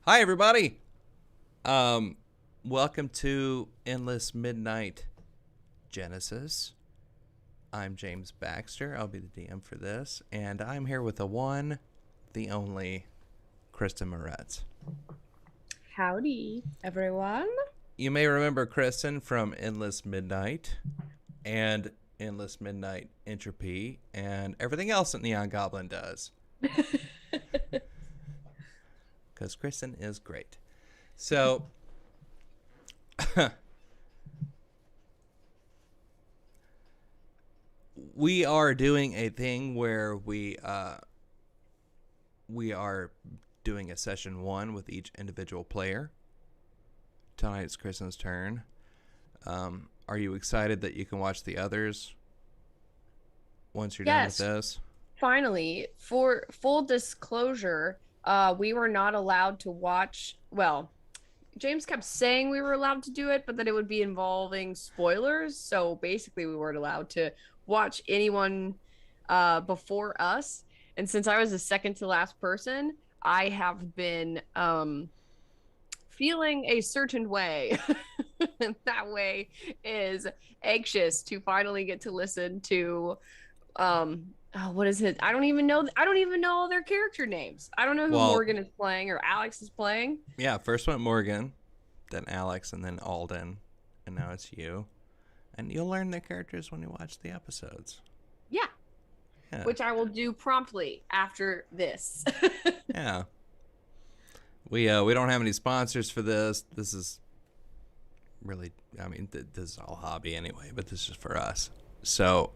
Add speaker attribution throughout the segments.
Speaker 1: Hi, everybody. Um, Welcome to Endless Midnight Genesis. I'm James Baxter. I'll be the DM for this, and I'm here with the one, the only, Kristen Moretz.
Speaker 2: Howdy, everyone.
Speaker 1: You may remember Kristen from Endless Midnight and Endless Midnight Entropy and everything else that Neon Goblin does, because Kristen is great. So, we are doing a thing where we are doing a session one with each individual player. Tonight's Kristen's turn. Are you excited that you can watch the others once you're done with
Speaker 2: Yes,
Speaker 1: this?
Speaker 2: finally, for full disclosure, we were not allowed to watch. Well, James kept saying we were allowed to do it, but that it would be involving spoilers. So basically, we weren't allowed to watch anyone before us. And since I was the second to last person, I have been feeling a certain way. And that way is anxious to finally get to listen to what is it? I don't even know their character names. I don't know who
Speaker 1: Well,
Speaker 2: Morgan is playing or Alex is playing.
Speaker 1: yeah, first went Morgan, then Alex, and then Alden, and now it's you. And you'll learn their characters when you watch the episodes.
Speaker 2: Yeah,
Speaker 1: Yeah,
Speaker 2: which I will do promptly after this.
Speaker 1: yeah. We don't have any sponsors for this. This is really, I mean, this is all hobby anyway, but this is for us. So,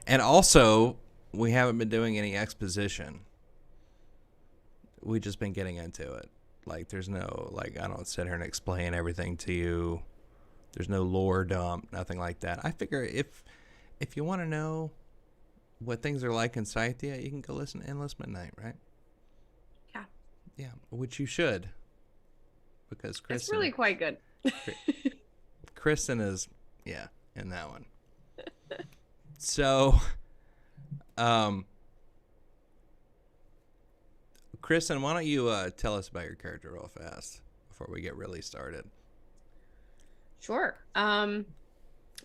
Speaker 1: and also, we haven't been doing any exposition. We've just been getting into it. Like, there's no, like, I don't sit here and explain everything to you. There's no lore dump, nothing like that. I figure if you want to know what things are like in Scythia, you can go listen to Endless Midnight, right?
Speaker 2: Yeah,
Speaker 1: Yeah, which you should, because
Speaker 2: it's really quite good.
Speaker 1: Kristen is, yeah, in that one. So, um, Kristen, why don't you tell us about your character real fast before we get really started?
Speaker 2: Sure.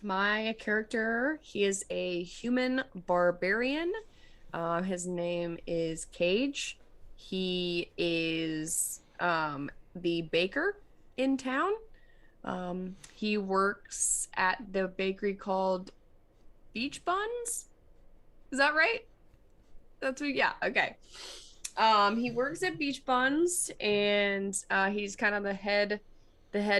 Speaker 2: My character, he is a human barbarian. His name is Cage. He is the baker in town. He works at the bakery called Beach Buns. Is that right? That's what, yeah, okay. He works at Beach Buns, and he's kind of the head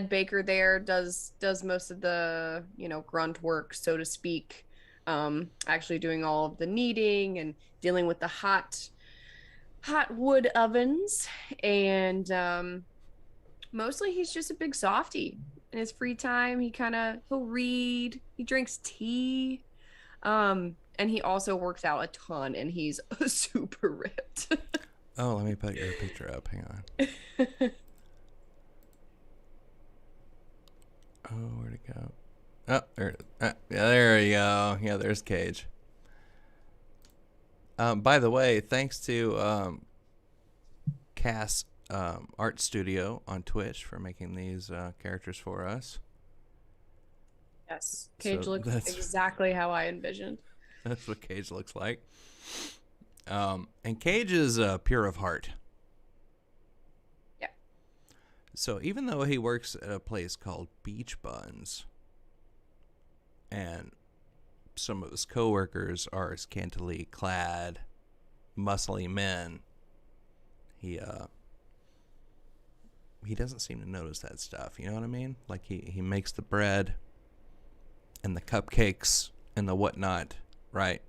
Speaker 2: baker there. Does most of the grunt work, so to speak. Actually doing all of the kneading and dealing with the hot wood ovens, and mostly he's just a big softy. In his free time, he'll read, he drinks tea, and he also works out a ton, and he's super ripped.
Speaker 1: Oh, let me put your picture up. Hang on. Oh, where'd it go? Oh, there. Yeah, there you go. Yeah, there's Cage. By the way, thanks to Cass Art Studio on Twitch for making these characters for us.
Speaker 2: Yes, Cage
Speaker 1: So
Speaker 2: looks exactly how I envisioned.
Speaker 1: that's what Cage looks like. And Cage is pure of heart.
Speaker 2: Yeah.
Speaker 1: So even though he works at a place called Beach Buns, and some of his coworkers are scantily clad, muscly men, he he doesn't seem to notice that stuff. You know what I mean? Like he makes the bread and the cupcakes and the whatnot, right?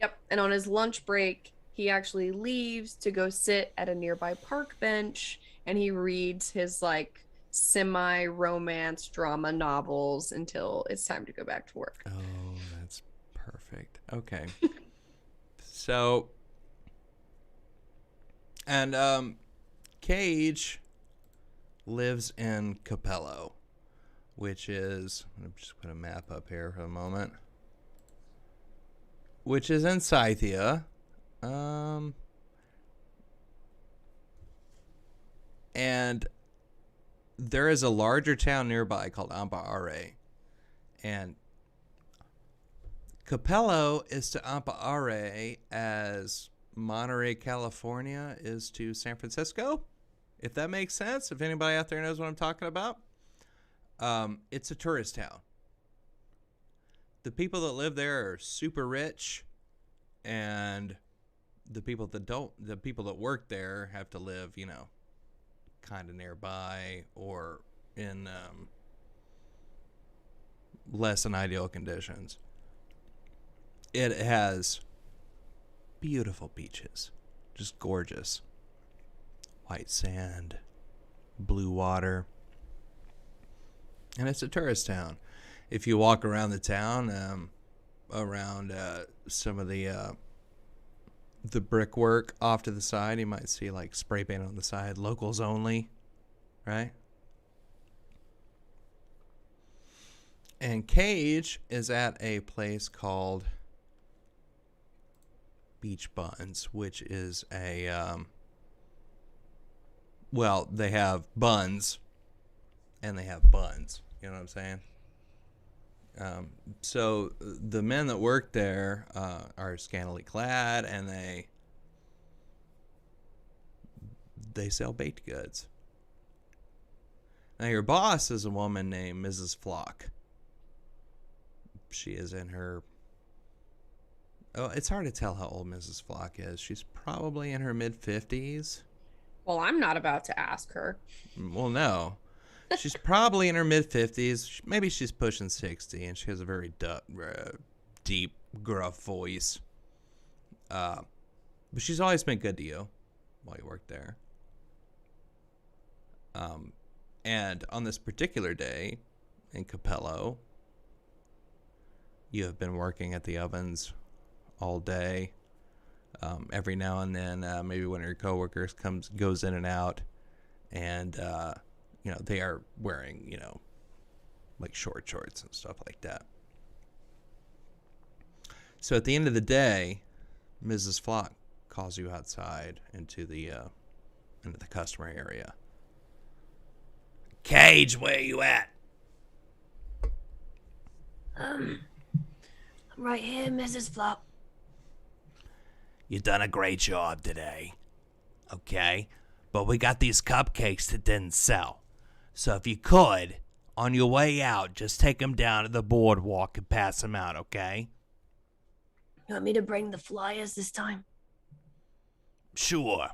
Speaker 2: Yep. And on his lunch break, he actually leaves to go sit at a nearby park bench, and he reads his like semi-romance drama novels until it's time to go back to work.
Speaker 1: Oh, that's perfect. Okay. So, and Cage lives in Capello, which is, let me just put a map up here for a moment, which is in Scythia. Um, And there is a larger town nearby called Ampa Are. And Capello is to Ampa Are as Monterey, California is to San Francisco, if that makes sense. If anybody out there knows what I'm talking about. It's a tourist town. The people that live there are super rich, and the people that work there have to live, kind of nearby or in less than ideal conditions. It has beautiful beaches, just gorgeous. White sand, blue water. And it's a tourist town. If you walk around the town, around some of the brickwork off to the side, you might see like spray paint on the side, locals only, right? And Cage is at a place called Beach Buns, which is a they have buns and they have buns. You know what I'm saying? So the men that work there are scantily clad, and they sell baked goods. Now your boss is a woman named Mrs. Flock. She is in her... Oh, it's hard to tell how old Mrs. Flock is. She's probably in her mid-50s.
Speaker 2: Well, I'm not about to ask her.
Speaker 1: Well, no. She's probably in her mid-50s. Maybe she's pushing 60, and she has a very deep, gruff voice. But she's always been good to you while you work there. And on this particular day in Capello, you have been working at the ovens all day. Every now and then, maybe one of your coworkers goes in and out, and they are wearing, like short shorts and stuff like that. So at the end of the day, Mrs. Flock calls you outside into the customer area. Cage, where you at?
Speaker 3: I'm right here, Mrs. Flock.
Speaker 4: You done a great job today. Okay? But we got these cupcakes that didn't sell. So if you could, on your way out, just take them down to the boardwalk and pass them out, okay?
Speaker 3: You want me to bring the flyers this time?
Speaker 4: Sure.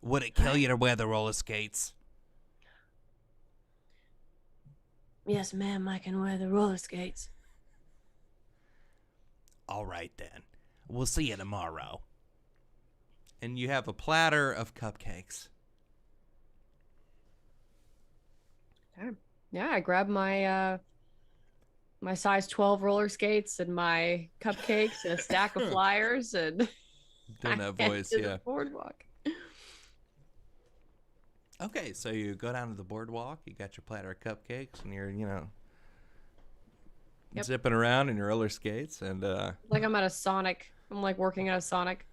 Speaker 4: Would it kill you to wear the roller skates?
Speaker 3: Yes, ma'am, I can wear the roller skates.
Speaker 4: All right, then. We'll see you tomorrow.
Speaker 1: And you have a platter of cupcakes.
Speaker 2: Yeah, I grabbed my my size 12 roller skates and my cupcakes and a stack of flyers and
Speaker 1: Doing that
Speaker 2: I
Speaker 1: voice,
Speaker 2: head to
Speaker 1: yeah.
Speaker 2: the boardwalk.
Speaker 1: Okay, so you go down to the boardwalk, you got your platter of cupcakes, and you're, zipping around in your roller skates, and
Speaker 2: Like I'm at a Sonic. I'm like working at a Sonic.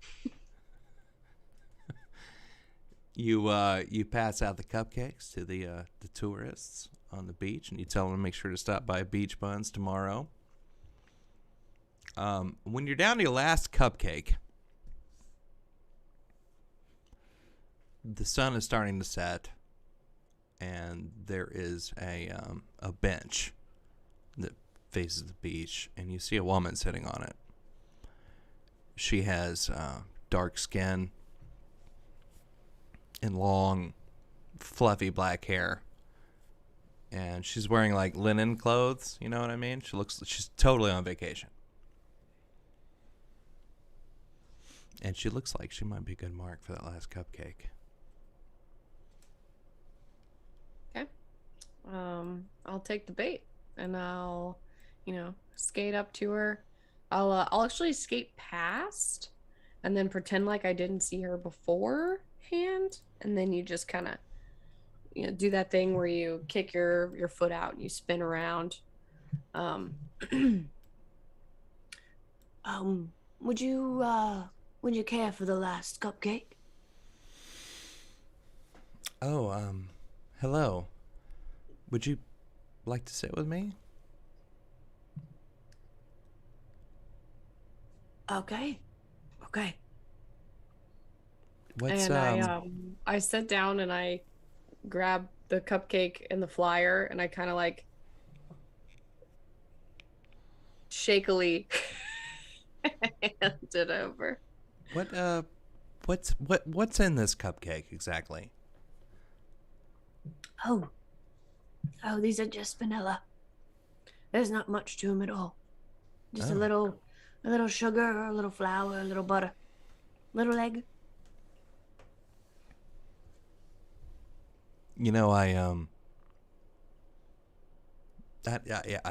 Speaker 1: you pass out the cupcakes to the tourists on the beach, and you tell them to make sure to stop by Beach Buns tomorrow. When you're down to your last cupcake, the sun is starting to set, and there is a bench that faces the beach, and you see a woman sitting on it. She has dark skin and long, fluffy black hair, and she's wearing like linen clothes. You know what I mean? She's totally on vacation, and she looks like she might be a good mark for that last cupcake.
Speaker 2: Okay. I'll take the bait and I'll, skate up to her. I'll actually skate past and then pretend like I didn't see her beforehand, and then you just kind of do that thing where you kick your foot out and you spin around.
Speaker 3: Would you care for the last cupcake?
Speaker 1: Oh, hello. Would you like to sit with me?
Speaker 3: Okay. Okay.
Speaker 1: What's
Speaker 2: And I sit down and I grab the cupcake and the flyer and I kind of like shakily hand it over.
Speaker 1: what what's in this cupcake exactly?
Speaker 3: Oh. Oh, these are just vanilla. There's not much to them at all. Just
Speaker 1: Oh.
Speaker 3: a little sugar, a little flour, a little butter, little egg.
Speaker 1: You know, I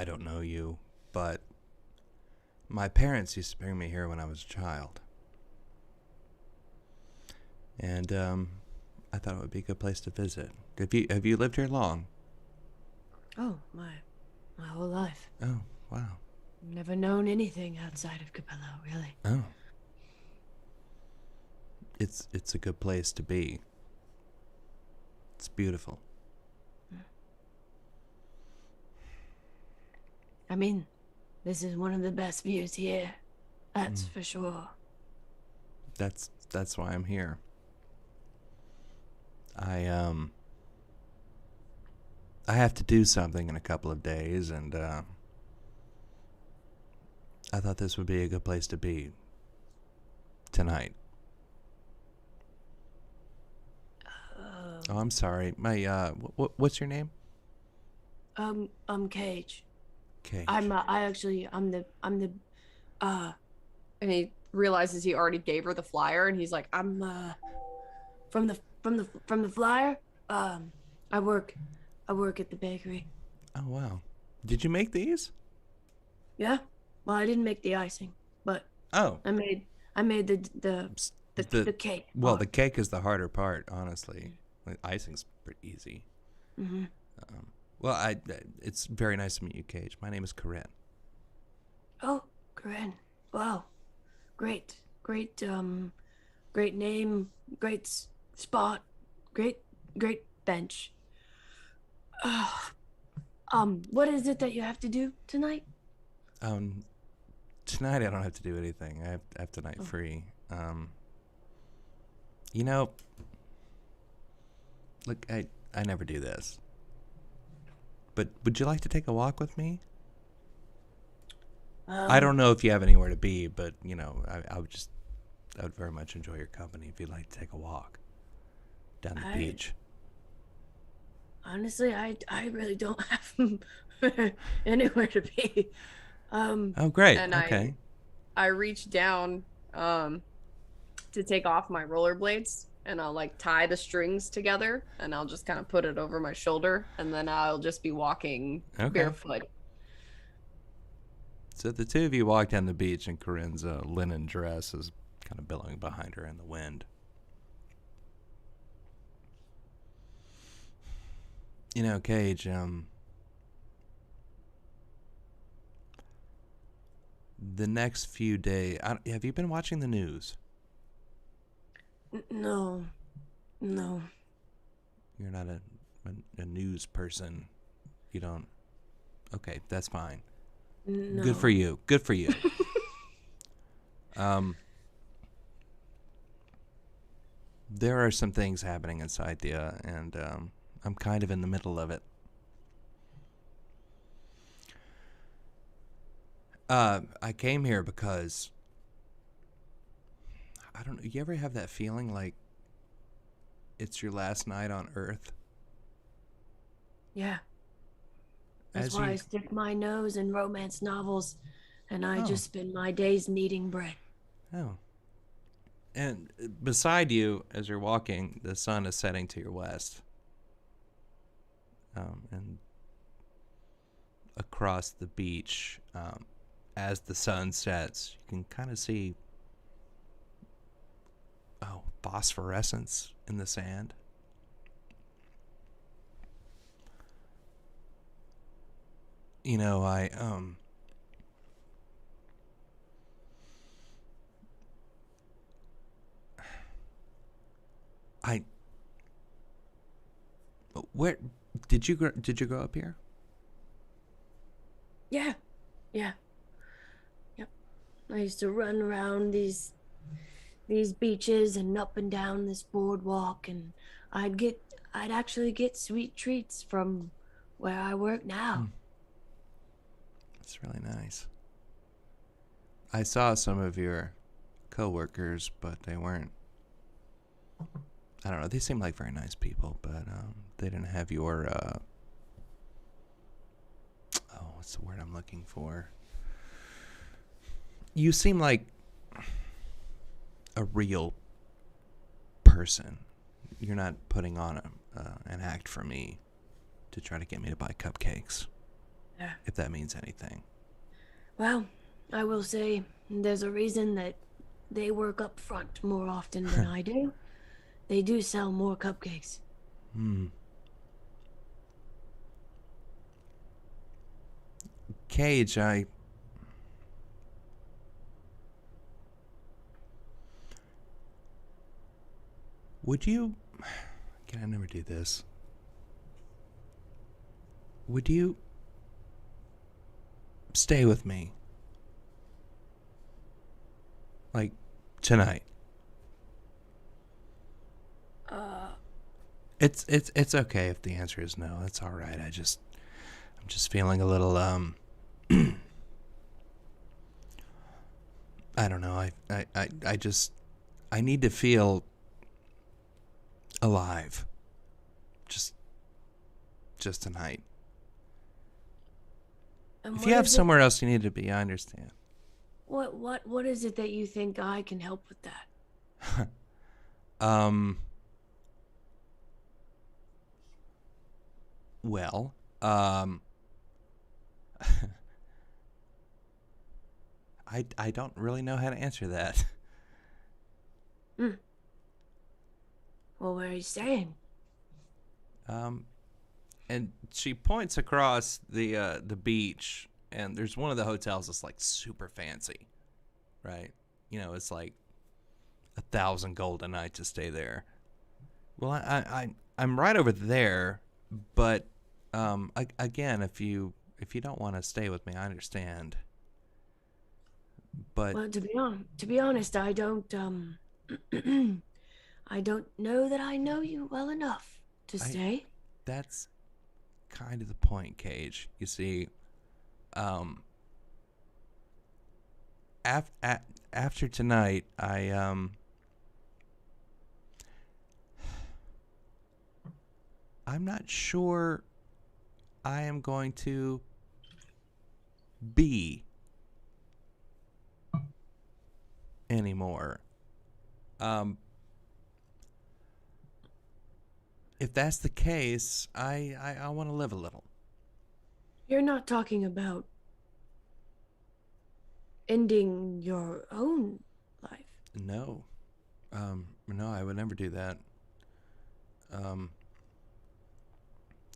Speaker 1: don't know you, but my parents used to bring me here when I was a child. And I thought it would be a good place to visit. Have you lived here long?
Speaker 3: Oh, my whole life.
Speaker 1: Oh, wow.
Speaker 3: Never known anything outside of Capello, really.
Speaker 1: Oh. It's a good place to be. It's beautiful.
Speaker 3: I mean, this is one of the best views here. That's for sure.
Speaker 1: That's why I'm here. I have to do something in a couple of days, and I thought this would be a good place to be tonight. Oh, I'm sorry. My what's your name?
Speaker 3: Cage.
Speaker 1: Cage.
Speaker 3: I'm the
Speaker 2: And he realizes he already gave her the flyer and he's like,
Speaker 3: I'm from the flyer. I work at the bakery.
Speaker 1: Oh wow. Did you make these?
Speaker 3: Yeah. Well, I didn't make the icing, but
Speaker 1: Oh.
Speaker 3: I made the cake.
Speaker 1: Well, the cake is the harder part, honestly. Like, icing's pretty easy.
Speaker 3: Mm-hmm.
Speaker 1: Well, it's very nice to meet you, Cage. My name is Corinne.
Speaker 3: Oh, Corinne. Wow. Great name, great spot, great bench. What is it that you have to do tonight?
Speaker 1: Tonight I don't have to do anything. I have tonight free. You know, look, I never do this. But would you like to take a walk with me? I don't know if you have anywhere to be, but you know, I would very much enjoy your company if you'd like to take a walk down the beach.
Speaker 3: Honestly, I really don't have anywhere to be.
Speaker 1: Oh, great.
Speaker 2: and
Speaker 1: Okay.
Speaker 2: I reach down to take off my rollerblades and I'll like tie the strings together and I'll just kind of put it over my shoulder and then I'll just be walking
Speaker 1: Okay.
Speaker 2: barefoot.
Speaker 1: So the two of you walk down the beach, and Corinne's linen dress is kind of billowing behind her in the wind. You know, Cage, the next few days, have you been watching the news?
Speaker 3: No.
Speaker 1: You're not a news person. You don't. Okay, that's fine.
Speaker 3: No.
Speaker 1: Good for you. Good for you. There are some things happening in Scythia, and I'm kind of in the middle of it. I came here because I don't know. You ever have that feeling like it's your last night on Earth?
Speaker 3: Yeah. That's
Speaker 1: As
Speaker 3: why
Speaker 1: you-
Speaker 3: I stick my nose in romance novels, and I
Speaker 1: Oh.
Speaker 3: just spend my days kneading bread.
Speaker 1: Oh. And beside you, as you're walking, the sun is setting to your west. And across the beach, as the sun sets, you can kind of see, phosphorescence in the sand. You know, Where did you grow up here?
Speaker 3: Yeah. Yeah. Yep. I used to run around these beaches and up and down this boardwalk, and I'd actually get sweet treats from where I work now.
Speaker 1: That's really nice. I saw some of your coworkers, but they weren't. I don't know. They seemed like very nice people, but they didn't have your. What's the word I'm looking for? You seem like a real person. You're not putting on an act for me to try to get me to buy cupcakes.
Speaker 3: Yeah.
Speaker 1: If that means anything.
Speaker 3: Well, I will say there's a reason that they work up front more often than I do. They do sell more cupcakes.
Speaker 1: Cage, would you... Can I never do this? Would you stay with me? Like, tonight? It's okay if the answer is no. That's all right. I'm just feeling a little I don't know. I need to feel alive. Just tonight.
Speaker 3: And
Speaker 1: If
Speaker 3: what
Speaker 1: you have
Speaker 3: is it-
Speaker 1: somewhere else you need to be, I understand.
Speaker 3: What is it that you think I can help with that?
Speaker 1: Well, I don't really know how to answer that.
Speaker 3: Well, where are you staying?
Speaker 1: And she points across the beach, and there's one of the hotels that's like super fancy, right? You know, it's like 1,000 gold a night to stay there. Well, I'm right over there, but again, if you don't want to stay with me, I understand. But
Speaker 3: Well, to be honest, I don't I don't know that I know you well enough to stay.
Speaker 1: that's kind of the point, Cage. You see, after tonight, I'm not sure I am going to be anymore. If that's the case, I want to live a little.
Speaker 3: You're not talking about ending your own life.
Speaker 1: No. No, I would never do that.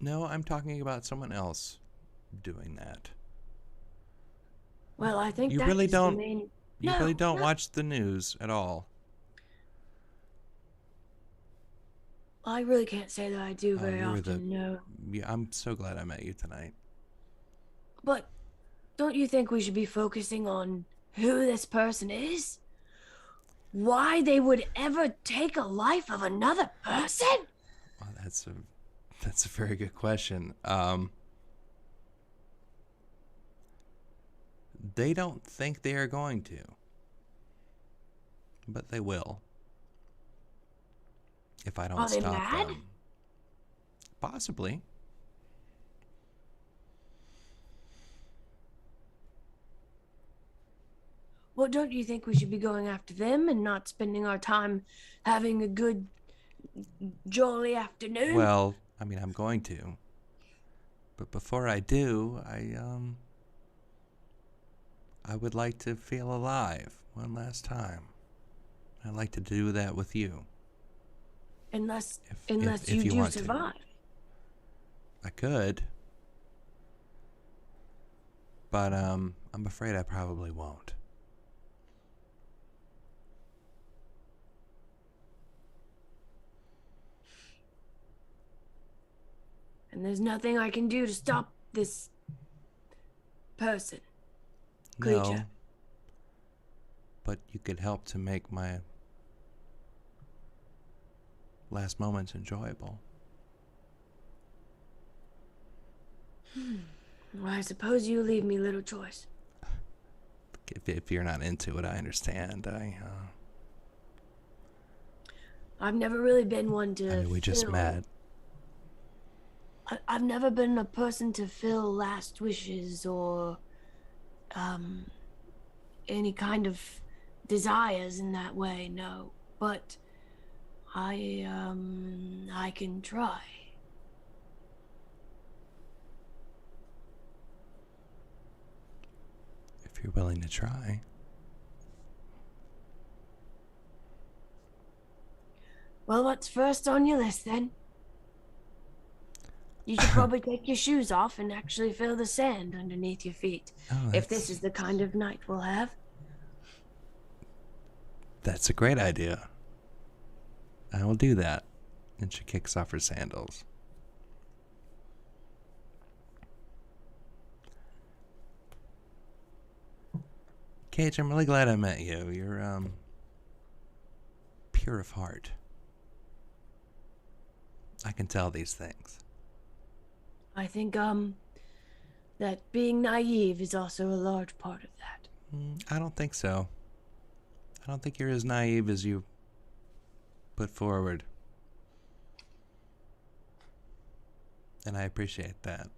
Speaker 1: No, I'm talking about someone else doing that.
Speaker 3: Well, I think
Speaker 1: You
Speaker 3: that
Speaker 1: really
Speaker 3: is the
Speaker 1: don't-
Speaker 3: main.
Speaker 1: You
Speaker 3: No,
Speaker 1: really don't
Speaker 3: no.
Speaker 1: watch the news at all.
Speaker 3: I really can't say that I do
Speaker 1: Oh,
Speaker 3: very
Speaker 1: you were
Speaker 3: often, no.
Speaker 1: Yeah, I'm so glad I met you tonight.
Speaker 3: But don't you think we should be focusing on who this person is? Why they would ever take a life of another person?
Speaker 1: Well, that's a very good question. They don't think they are going to, but they will. If I don't
Speaker 3: Are they
Speaker 1: stop
Speaker 3: mad?
Speaker 1: them. Possibly.
Speaker 3: Well, don't you think we should be going after them and not spending our time having a good, jolly afternoon?
Speaker 1: Well, I mean, I'm going to. But before I do, I would like to feel alive one last time. I'd like to do that with you.
Speaker 3: unless
Speaker 1: if
Speaker 3: you
Speaker 1: you
Speaker 3: do
Speaker 1: want to.
Speaker 3: survive.
Speaker 1: I could. But I'm afraid I probably won't.
Speaker 3: And there's nothing I can do to stop this person.
Speaker 1: No.
Speaker 3: Creature.
Speaker 1: But you could help to make my last moments enjoyable.
Speaker 3: Well, I suppose you leave me little choice.
Speaker 1: If you're not into it, I understand.
Speaker 3: I've never really been one to.
Speaker 1: I mean, we just
Speaker 3: fill-
Speaker 1: met.
Speaker 3: I've never been a person to fill last wishes or any kind of desires in that way, no. But I can try.
Speaker 1: If you're willing to try.
Speaker 3: Well, what's first on your list then? You should probably take your shoes off and actually feel the sand underneath your feet.
Speaker 1: Oh,
Speaker 3: If this is the kind of night we'll have.
Speaker 1: That's a great idea. I will do that. And she kicks off her sandals. Cage, I'm really glad I met you. You're pure of heart. I can tell these things.
Speaker 3: I think that being naive is also a large part of that.
Speaker 1: I don't think so. I don't think you're as naive as you put forward. And I appreciate that.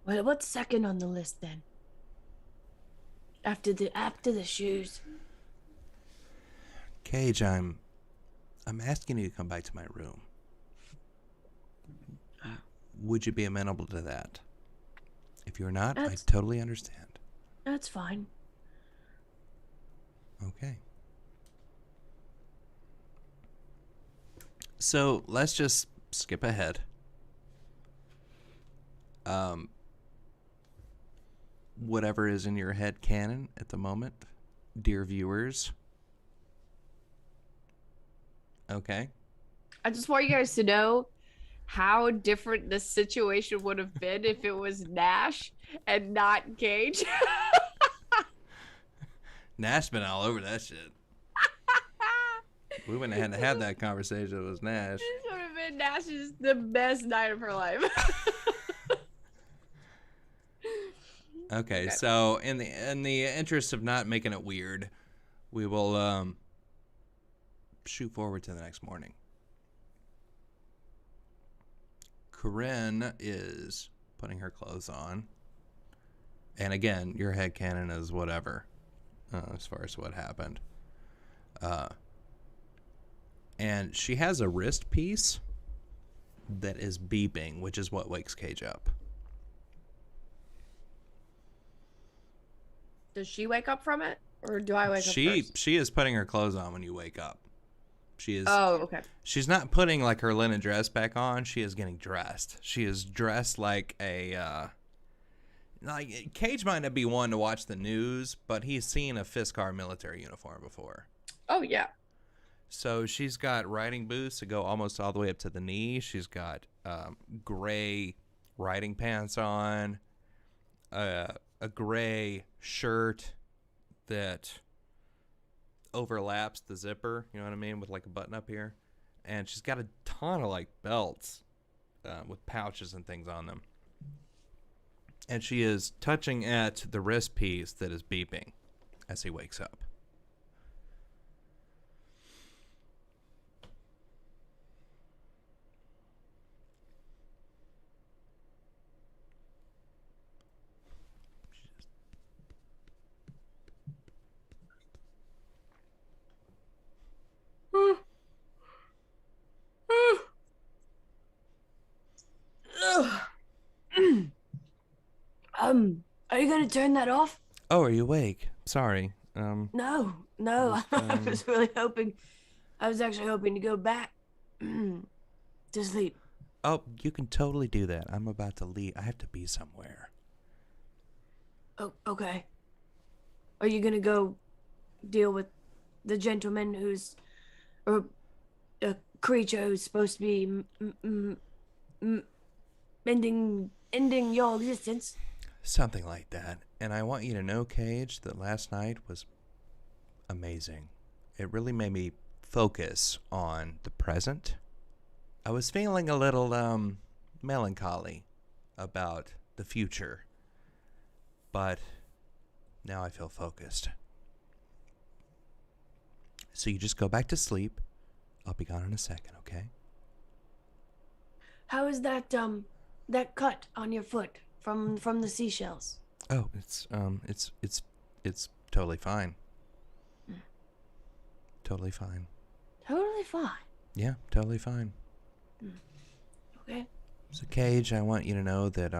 Speaker 3: Well, what's second on the list then? After the shoes.
Speaker 1: Cage, I'm asking you to come back to my room. Would you be amenable to that? If you're not, I totally understand.
Speaker 3: That's fine.
Speaker 1: Okay. So let's just skip ahead. Whatever is in your head canon at the moment, dear viewers. Okay.
Speaker 2: I just want you guys to know how different this situation would have been if it was Nash and not Cage.
Speaker 1: Nash been all over that shit. We wouldn't have had to have that conversation if it was Nash.
Speaker 2: This would have been Nash's the best night of her life.
Speaker 1: Okay, so in the interest of not making it weird, we will shoot forward to the next morning. Corinne is putting her clothes on. And again, your headcanon is whatever as far as what happened. And she has a wrist piece that is beeping, which is what wakes Cage up.
Speaker 2: Does she wake up from it? Or do I wake up first?
Speaker 1: She is putting her clothes on when you wake up. She is.
Speaker 2: Oh, okay.
Speaker 1: She's not putting like her linen dress back on. She is getting dressed. She is dressed like a. Like Cage might not be one to watch the news, but he's seen a Fiskar military uniform before.
Speaker 2: Oh, yeah.
Speaker 1: So she's got riding boots that go almost all the way up to the knee. She's got gray riding pants on, a gray shirt that overlaps the zipper, you know what I mean, with like a button up here. And she's got a ton of like belts with pouches and things on them. And she is touching at the wrist piece that is beeping as he wakes up.
Speaker 3: Are you gonna turn that off?
Speaker 1: Oh, are you awake? Sorry.
Speaker 3: No. I was really hoping. I was actually hoping to go back to sleep.
Speaker 1: Oh, you can totally do that. I'm about to leave. I have to be somewhere.
Speaker 3: Oh, okay. Are you gonna go deal with the gentleman who's, or a creature who's supposed to be ending your existence.
Speaker 1: Something like that. And I want you to know, Cage, that last night was amazing. It really made me focus on the present. I was feeling a little melancholy about the future, but now I feel focused. So you just go back to sleep. I'll be gone in a second, okay?
Speaker 3: How is that that cut on your foot from the seashells?
Speaker 1: Oh, it's totally fine. Totally fine.
Speaker 3: Totally fine.
Speaker 1: Yeah, totally fine.
Speaker 3: Okay.
Speaker 1: So Cage, I want you to know that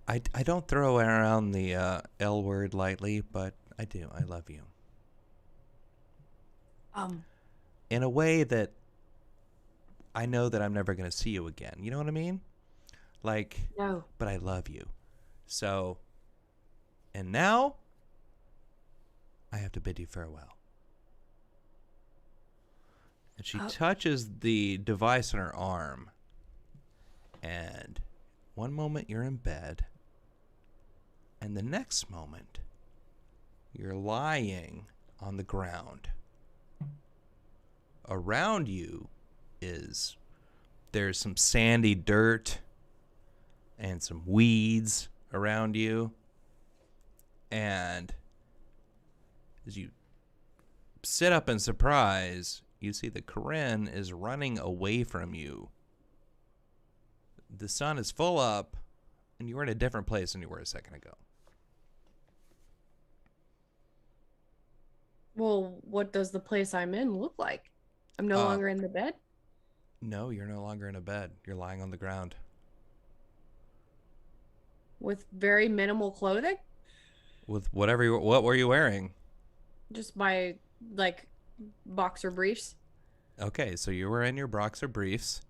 Speaker 1: I don't throw around the L word lightly, but I do. I love you. In a way that I know that I'm never going to see you again. You know what I mean? Like,
Speaker 3: No.
Speaker 1: but I love you. So, and now I have to bid you farewell. And she touches the device on her arm. And one moment you're in bed. And the next moment you're lying on the ground. Around you there's some sandy dirt and some weeds around you. And as you sit up in surprise, you see that Corinne is running away from you. The sun is full up, and you are in a different place than you were a second ago.
Speaker 2: Well, what does the place I'm in look like? I'm no longer in the bed?
Speaker 1: No, you're no longer in a bed. You're lying on the ground.
Speaker 2: With very minimal clothing?
Speaker 1: With what were you wearing?
Speaker 2: Just my, like, boxer briefs?
Speaker 1: Okay, so you were in your boxer briefs,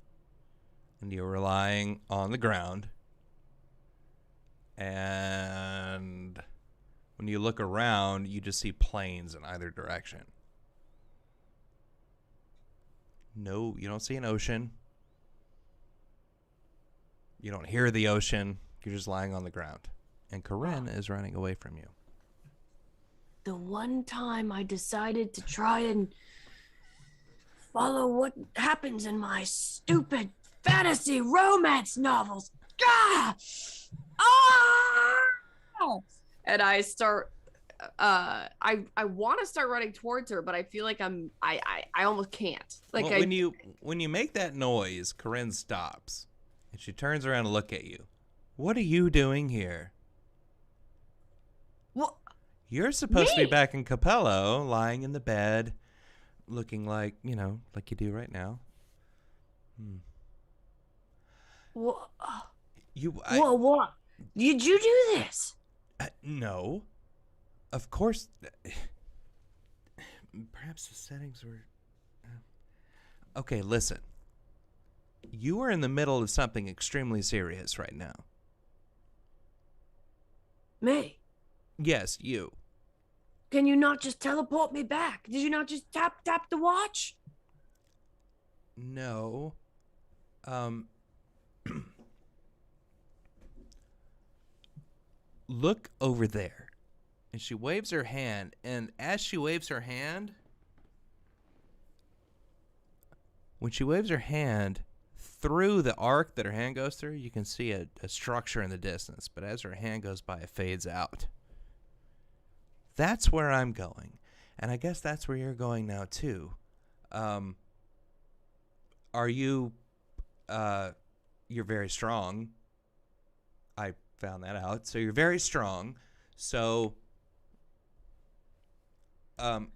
Speaker 1: and you were lying on the ground. And when you look around, you just see plains in either direction. No, you don't see an ocean. You don't hear the ocean. You're just lying on the ground. And Corinne is running away from you.
Speaker 3: The one time I decided to try and follow what happens in my stupid fantasy romance novels. Ah! Ah!
Speaker 2: And I start I want to start running towards her, but I feel like I almost can't. Like,
Speaker 1: well, when you make that noise, Corinne stops and she turns around to look at you. What are you doing here?
Speaker 2: What?
Speaker 1: You're supposed to be
Speaker 2: Me?
Speaker 1: back in Capello, lying in the bed, looking like, like you do right now.
Speaker 3: What?
Speaker 1: What?
Speaker 3: Did you do this?
Speaker 1: No. Of course. Perhaps the settings were... Okay, listen. You are in the middle of something extremely serious right now.
Speaker 3: Me?
Speaker 1: Yes, you.
Speaker 3: Can you not just teleport me back? Did you not just tap the watch?
Speaker 1: No. Look over there. And she waves her hand, and as she waves her hand, when she waves her hand, through the arc that her hand goes through, you can see a structure in the distance. But as her hand goes by, it fades out. That's where I'm going. And I guess that's where you're going now, too. Are you... you're very strong. I found that out. So you're very strong. So...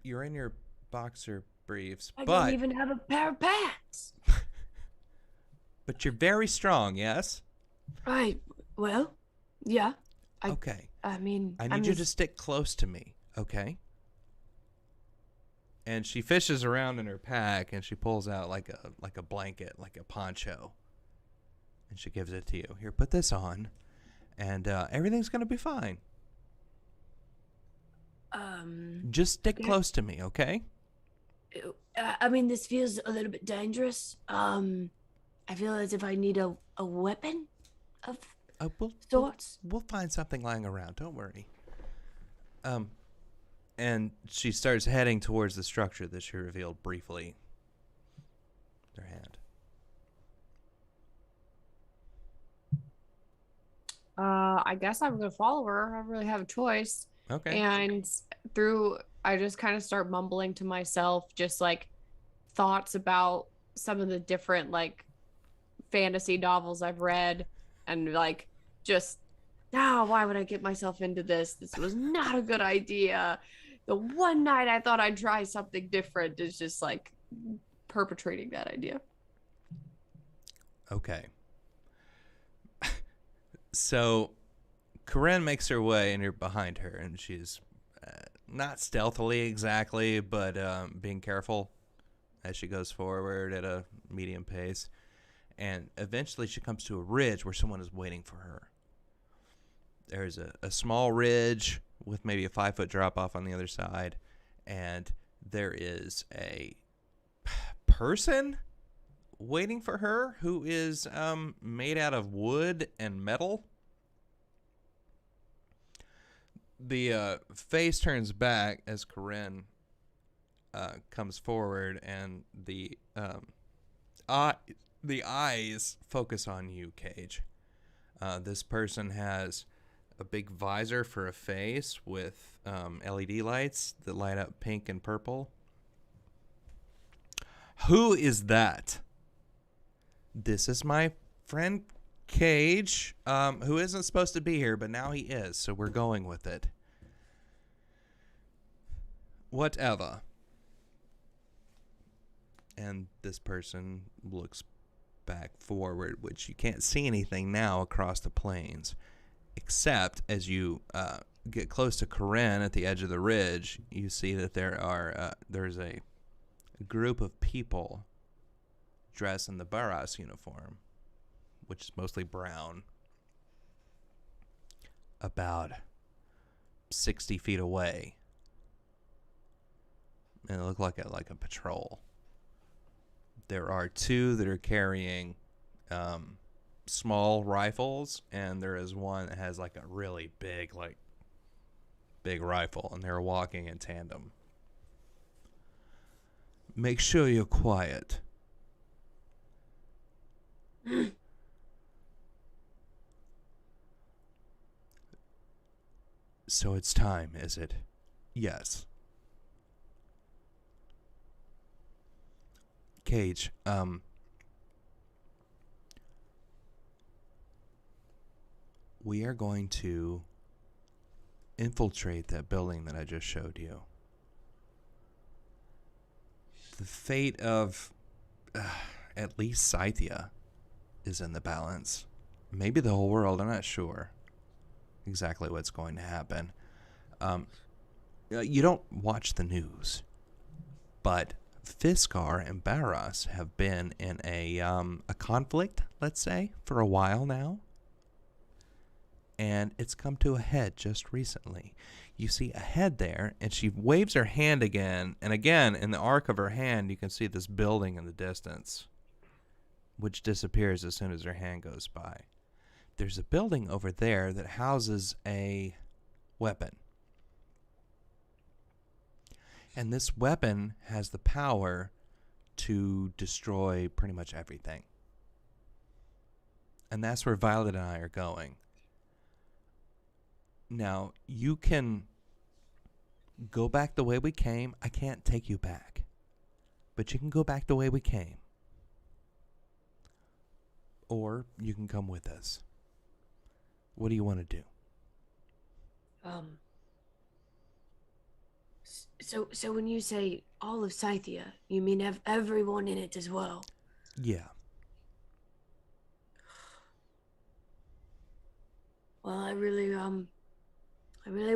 Speaker 1: you're in your boxer briefs,
Speaker 3: I
Speaker 1: but...
Speaker 3: don't even have a pair of pants.
Speaker 1: But you're very strong, yes?
Speaker 3: Well, yeah.
Speaker 1: Okay.
Speaker 3: I mean,
Speaker 1: I need you to stick close to me, okay? And she fishes around in her pack, and she pulls out like a blanket, like a poncho. And she gives it to you. Here, put this on, and everything's going to be fine. Just stick close to me, okay?
Speaker 3: I mean, this feels a little bit dangerous. I feel as if I need a weapon of
Speaker 1: We'll
Speaker 3: sorts.
Speaker 1: we'll find something lying around. Don't worry. And she starts heading towards the structure that she revealed briefly. Their hand.
Speaker 2: I guess I'm gonna follow her. I don't really have a choice.
Speaker 1: Okay.
Speaker 2: And I just kind of start mumbling to myself, just like thoughts about some of the different like fantasy novels I've read, and like just, why would I get myself into this? This was not a good idea. The one night I thought I'd try something different is just like perpetrating that idea.
Speaker 1: Okay. So, Corinne makes her way, and you're behind her, and she's not stealthily exactly, but being careful as she goes forward at a medium pace. And eventually she comes to a ridge where someone is waiting for her. There's a small ridge with maybe a 5-foot drop off on the other side, and there is a person waiting for her who is made out of wood and metal. The face turns back as Corinne comes forward, and the eyes focus on you, Cage. This person has a big visor for a face with LED lights that light up pink and purple. Who is that? This is my friend Cage, who isn't supposed to be here, but now he is, so we're going with it. Whatever. And this person looks back forward, which you can't see anything now across the plains, except as you get close to Corinne at the edge of the ridge, you see that there's a group of people dressed in the Barras uniform, which is mostly brown, about 60 feet away. And it looked like a patrol. There are two that are carrying small rifles, and there is one that has like a really big rifle, and they're walking in tandem. Make sure you're quiet. So it's time, is it? Yes. Cage, we are going to infiltrate that building that I just showed you. The fate of at least Scythia is in the balance. Maybe the whole world, I'm not sure exactly what's going to happen. You don't watch the news, but Fiskar and Barras have been in a conflict, let's say, for a while now. And it's come to a head just recently. You see a head there, and she waves her hand again. And again, in the arc of her hand, you can see this building in the distance, which disappears as soon as her hand goes by. There's a building over there that houses a weapon. And this weapon has the power to destroy pretty much everything. And that's where Violet and I are going. Now, you can go back the way we came. I can't take you back. But you can go back the way we came. Or you can come with us. What do you want to do?
Speaker 3: So when you say all of Scythia, you mean everyone in it as well?
Speaker 1: Yeah.
Speaker 3: Well, I really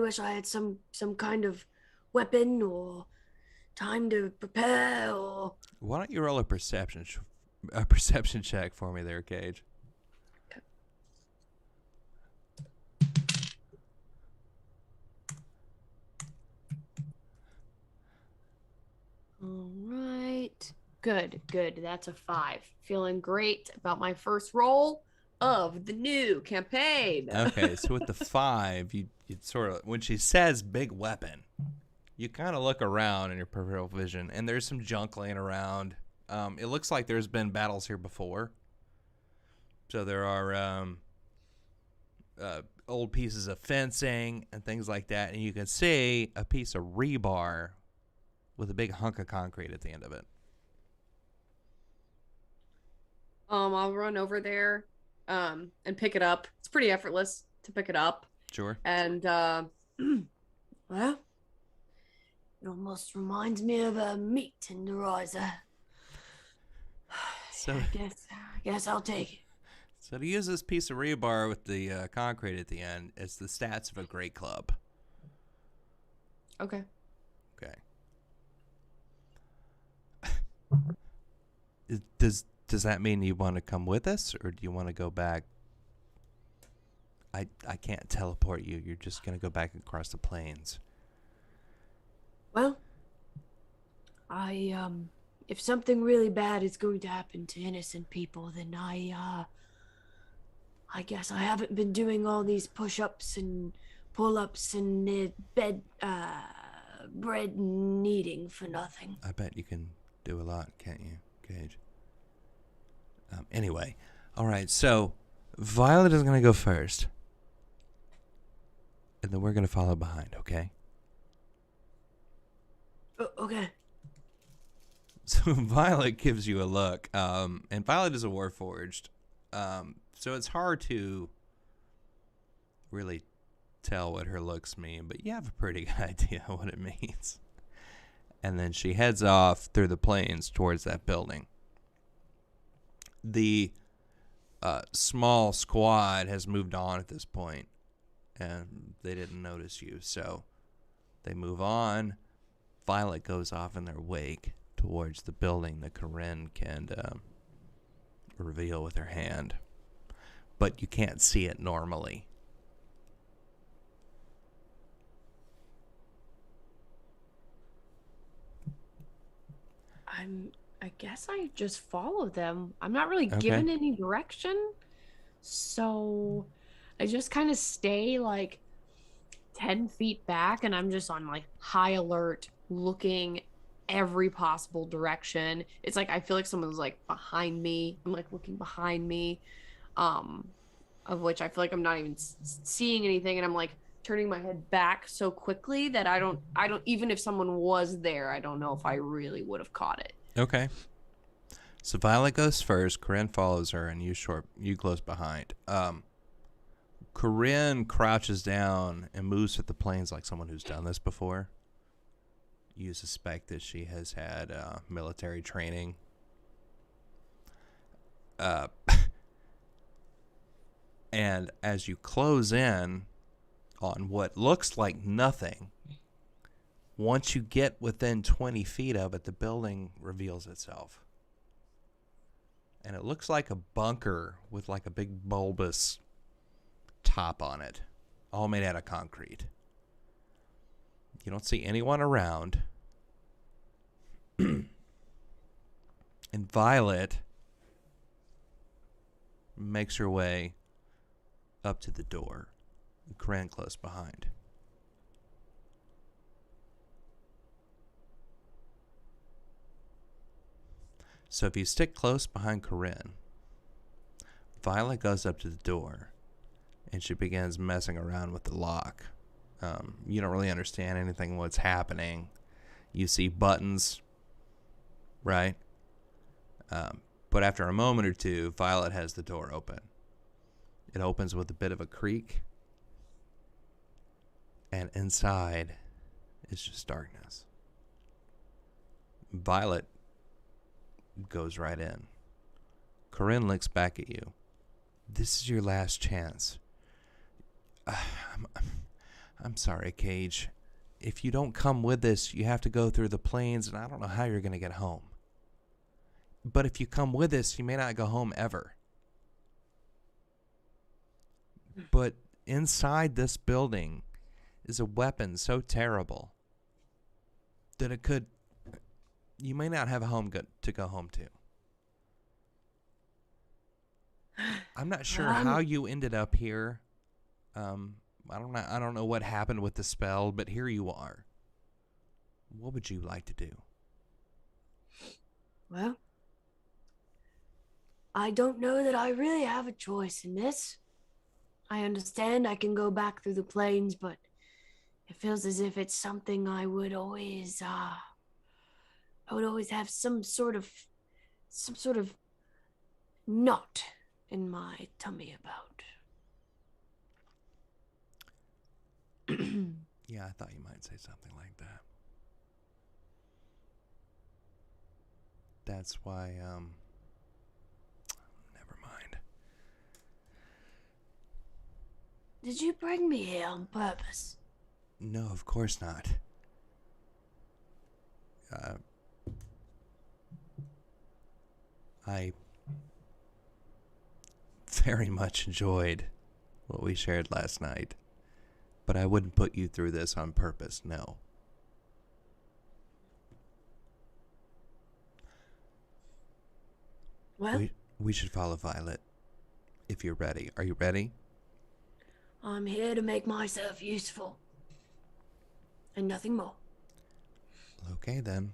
Speaker 3: wish I had some kind of weapon or time to prepare or.
Speaker 1: Why don't you roll a perception check for me there, Cage?
Speaker 2: Good, good. That's a 5. Feeling great about my first roll of the new campaign.
Speaker 1: Okay, so with the 5, you sort of, when she says big weapon, you kind of look around in your peripheral vision, and there's some junk laying around. It looks like there's been battles here before. So there are old pieces of fencing and things like that, and you can see a piece of rebar with a big hunk of concrete at the end of it.
Speaker 2: I'll run over there, and pick it up. It's pretty effortless to pick it up.
Speaker 1: Sure.
Speaker 2: And
Speaker 3: Well, it almost reminds me of a meat tenderizer.
Speaker 1: So,
Speaker 3: I guess I'll take it.
Speaker 1: so to use this piece of rebar with the concrete at the end, it's the stats of a great club.
Speaker 2: okay.
Speaker 1: Okay. Does that mean you want to come with us, or do you want to go back? I can't teleport you. You're just gonna go back across the plains.
Speaker 3: Well, if something really bad is going to happen to innocent people, then I guess I haven't been doing all these push-ups and pull-ups and bread kneading for nothing.
Speaker 1: I bet you can do a lot, can't you, Cage? Anyway, all right. So Violet is gonna go first, and then we're gonna follow behind. Okay.
Speaker 3: Okay.
Speaker 1: So Violet gives you a look, and Violet is a Warforged, so it's hard to really tell what her looks mean, but you have a pretty good idea what it means. And then she heads off through the plains towards that building. The small squad has moved on at this point, and they didn't notice you, so they move on. Violet goes off in their wake towards the building that Corinne can reveal with her hand, but you can't see it normally.
Speaker 2: I guess I just follow them. I'm not really
Speaker 1: Okay.
Speaker 2: given any direction. So I just kind of stay like 10 feet back, and I'm just on like high alert, looking every possible direction. It's like I feel like someone's like behind me. I'm like looking behind me, of which I feel like I'm not even seeing anything, and I'm like turning my head back so quickly that I don't even if someone was there, I don't know if I really would have caught it.
Speaker 1: Okay. So Violet goes first, Corinne follows her, and you close behind. Corinne crouches down and moves with the planes like someone who's done this before. You suspect that she has had military training. And as you close in on what looks like nothing, once you get within 20 feet of it, the building reveals itself. And it looks like a bunker with like a big bulbous top on it, all made out of concrete. You don't see anyone around. And Violet makes her way up to the door, Corinne close behind. So if you stick close behind Corinne, Violet goes up to the door and she begins messing around with the lock. You don't really understand anything what's happening. You see buttons, right? But after a moment or two, Violet has the door open. It opens with a bit of a creak, and inside is just darkness. Violet goes right in. Corinne looks back at you. This is your last chance. I'm sorry, Cage. If you don't come with us, you have to go through the plains, and I don't know how you're going to get home. But if you come with us, you may not go home ever. But inside this building is a weapon so terrible that it could you may not have a home to go home to. I'm not sure how you ended up here. I don't know what happened with the spell, but here you are. What would you like to do?
Speaker 3: Well, I don't know that I really have a choice in this. I understand I can go back through the plains, but it feels as if it's something I would always have some sort of knot in my tummy about.
Speaker 1: Yeah, I thought you might say something like that. That's why, never mind.
Speaker 3: Did you bring me here on purpose?
Speaker 1: No, of course not. I very much enjoyed what we shared last night, but I wouldn't put you through this on purpose, no.
Speaker 3: Well,
Speaker 1: We should follow Violet, if you're ready. Are you ready?
Speaker 3: I'm here to make myself useful. And nothing more.
Speaker 1: Okay, then.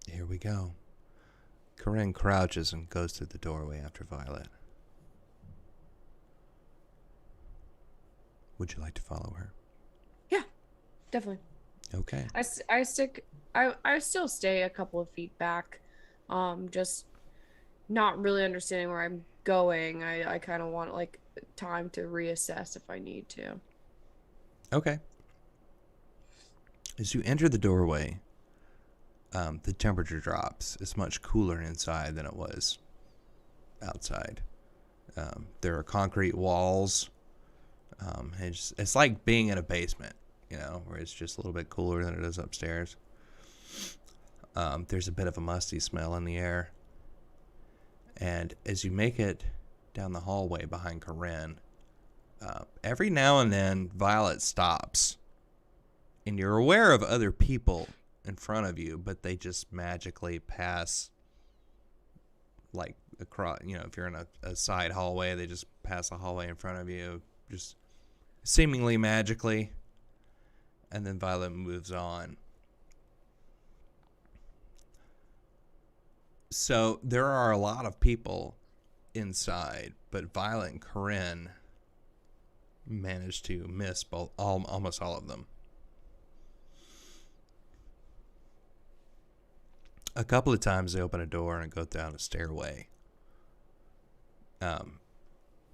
Speaker 1: Here we go. Corinne crouches and goes through the doorway after Violet. Would you like to follow her?
Speaker 2: Yeah, definitely.
Speaker 1: Okay.
Speaker 2: I still stay a couple of feet back, just not really understanding where I'm going. I kind of want like time to reassess if I need to.
Speaker 1: Okay. As you enter the doorway, the temperature drops. It's much cooler inside than it was outside. There are concrete walls. It's like being in a basement, where it's just a little bit cooler than it is upstairs. There's a bit of a musty smell in the air. And as you make it down the hallway behind Corinne, every now and then Violet stops. And you're aware of other people in front of you, but they just magically pass, like, across, if you're in a side hallway, they just pass a hallway in front of you, just seemingly magically. And then Violet moves on. So there are a lot of people inside, but Violet and Corinne managed to miss almost all of them. A couple of times they open a door and go down a stairway. The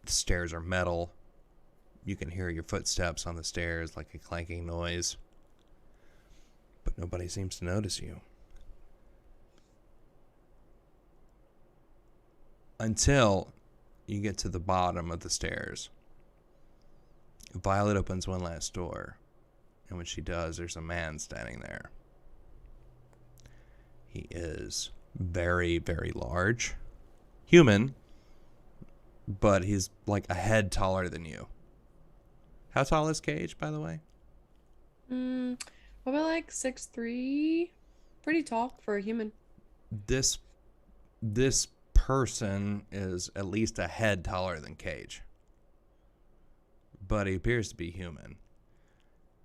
Speaker 1: stairs are metal. You can hear your footsteps on the stairs like a clanking noise. But nobody seems to notice you. Until you get to the bottom of the stairs. Violet opens one last door. And when she does, there's a man standing there. He is very, very large. Human. But he's like a head taller than you. How tall is Cage, by the way?
Speaker 2: Probably like 6'3". Pretty tall for a human.
Speaker 1: This person is at least a head taller than Cage. But he appears to be human.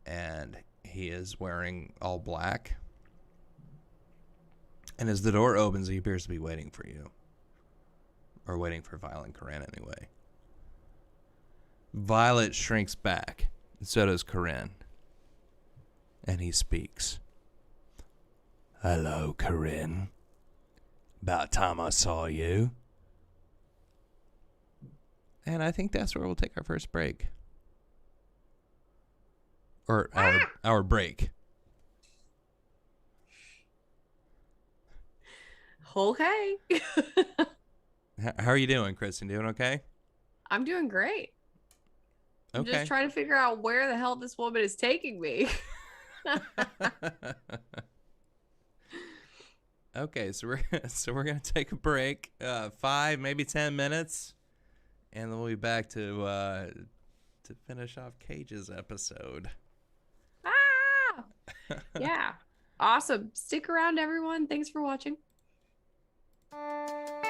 Speaker 1: And he is wearing all black. And as the door opens, he appears to be waiting for you. Or waiting for Violet and Corinne anyway. Violet shrinks back, and so does Corinne. And he speaks.
Speaker 4: Hello, Corinne. About time I saw you.
Speaker 1: And I think that's where we'll take our first break. Or our break.
Speaker 2: Okay.
Speaker 1: How are you doing, Kristen? Doing okay?
Speaker 2: I'm doing great. I'm
Speaker 1: Okay.
Speaker 2: just trying to figure out where the hell this woman is taking me.
Speaker 1: Okay, so we're gonna take a break, 5 maybe 10 minutes, and then we'll be back to finish off Cage's episode.
Speaker 2: Ah! Yeah. Awesome. Stick around, everyone. Thanks for watching.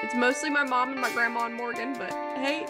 Speaker 2: It's mostly my mom and my grandma and Morgan, but hey.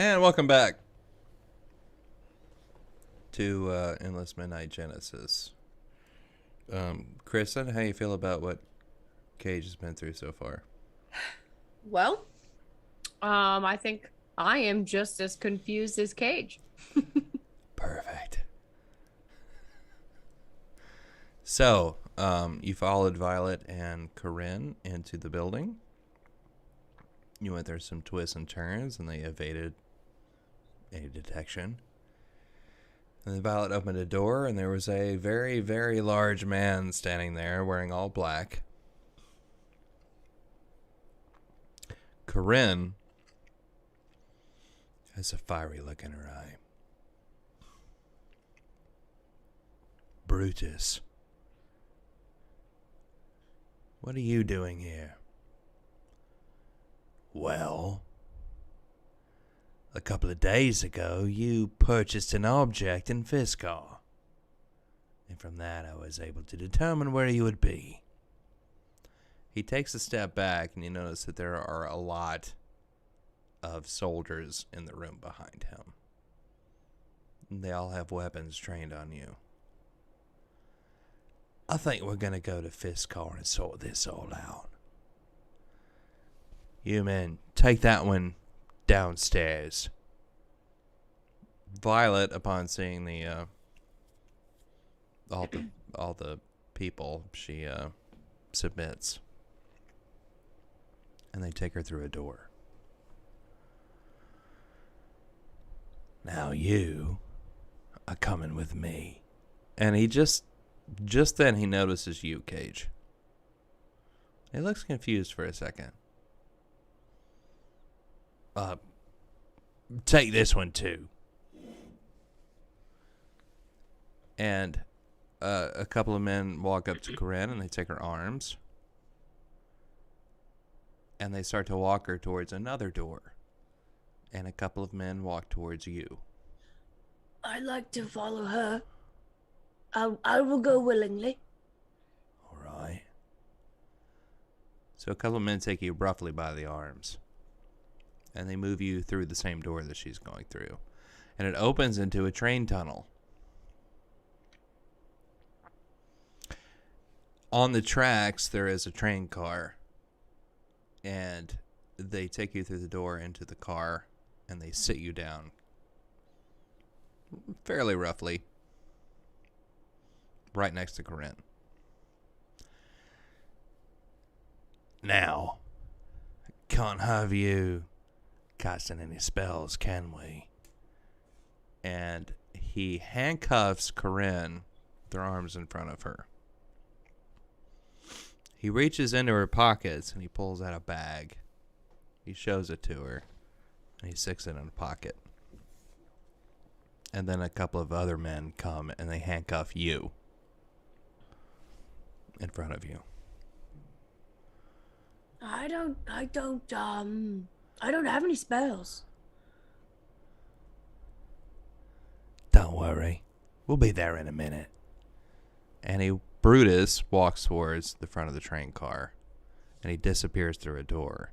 Speaker 1: And welcome back to Endless Midnight Genesis. Kristen, how you feel about what Cage has been through so far?
Speaker 2: Well, I think I am just as confused as Cage.
Speaker 1: Perfect. So, you followed Violet and Corinne into the building. You went through some twists and turns, and they evaded any detection. And then Violet opened a door, and there was a very, very large man standing there wearing all black. Corinne has a fiery look in her eye. Brutus, what are you doing here? Well, a couple of days ago, you purchased an object in Fiskar. And from that, I was able to determine where you would be. He takes a step back, and you notice that there are a lot of soldiers in the room behind him. They all have weapons trained on you. I think we're going to go to Fiskar and sort this all out. You men, take that one downstairs. Violet, upon seeing the all the people, she submits, and they take her through a door. Now you are coming with me. And he just then he notices you, Cage. He looks confused for a second. Take this one too. And a couple of men walk up to Corinne and they take her arms. And they start to walk her towards another door. And a couple of men walk towards you.
Speaker 3: I'd like to follow her. I will go willingly.
Speaker 1: All right. So a couple of men take you roughly by the arms. And they move you through the same door that she's going through. And it opens into a train tunnel. On the tracks, there is a train car. And they take you through the door into the car. And they sit you down. Fairly roughly. Right next to Corinne. Now, can't have you casting any spells, can we? And he handcuffs Corinne, their arms in front of her. He reaches into her pockets and he pulls out a bag. He shows it to her and he sticks it in a pocket. And then a couple of other men come and they handcuff you in front of you.
Speaker 3: I don't have any spells.
Speaker 1: Don't worry. We'll be there in a minute. And Brutus walks towards the front of the train car. And he disappears through a door.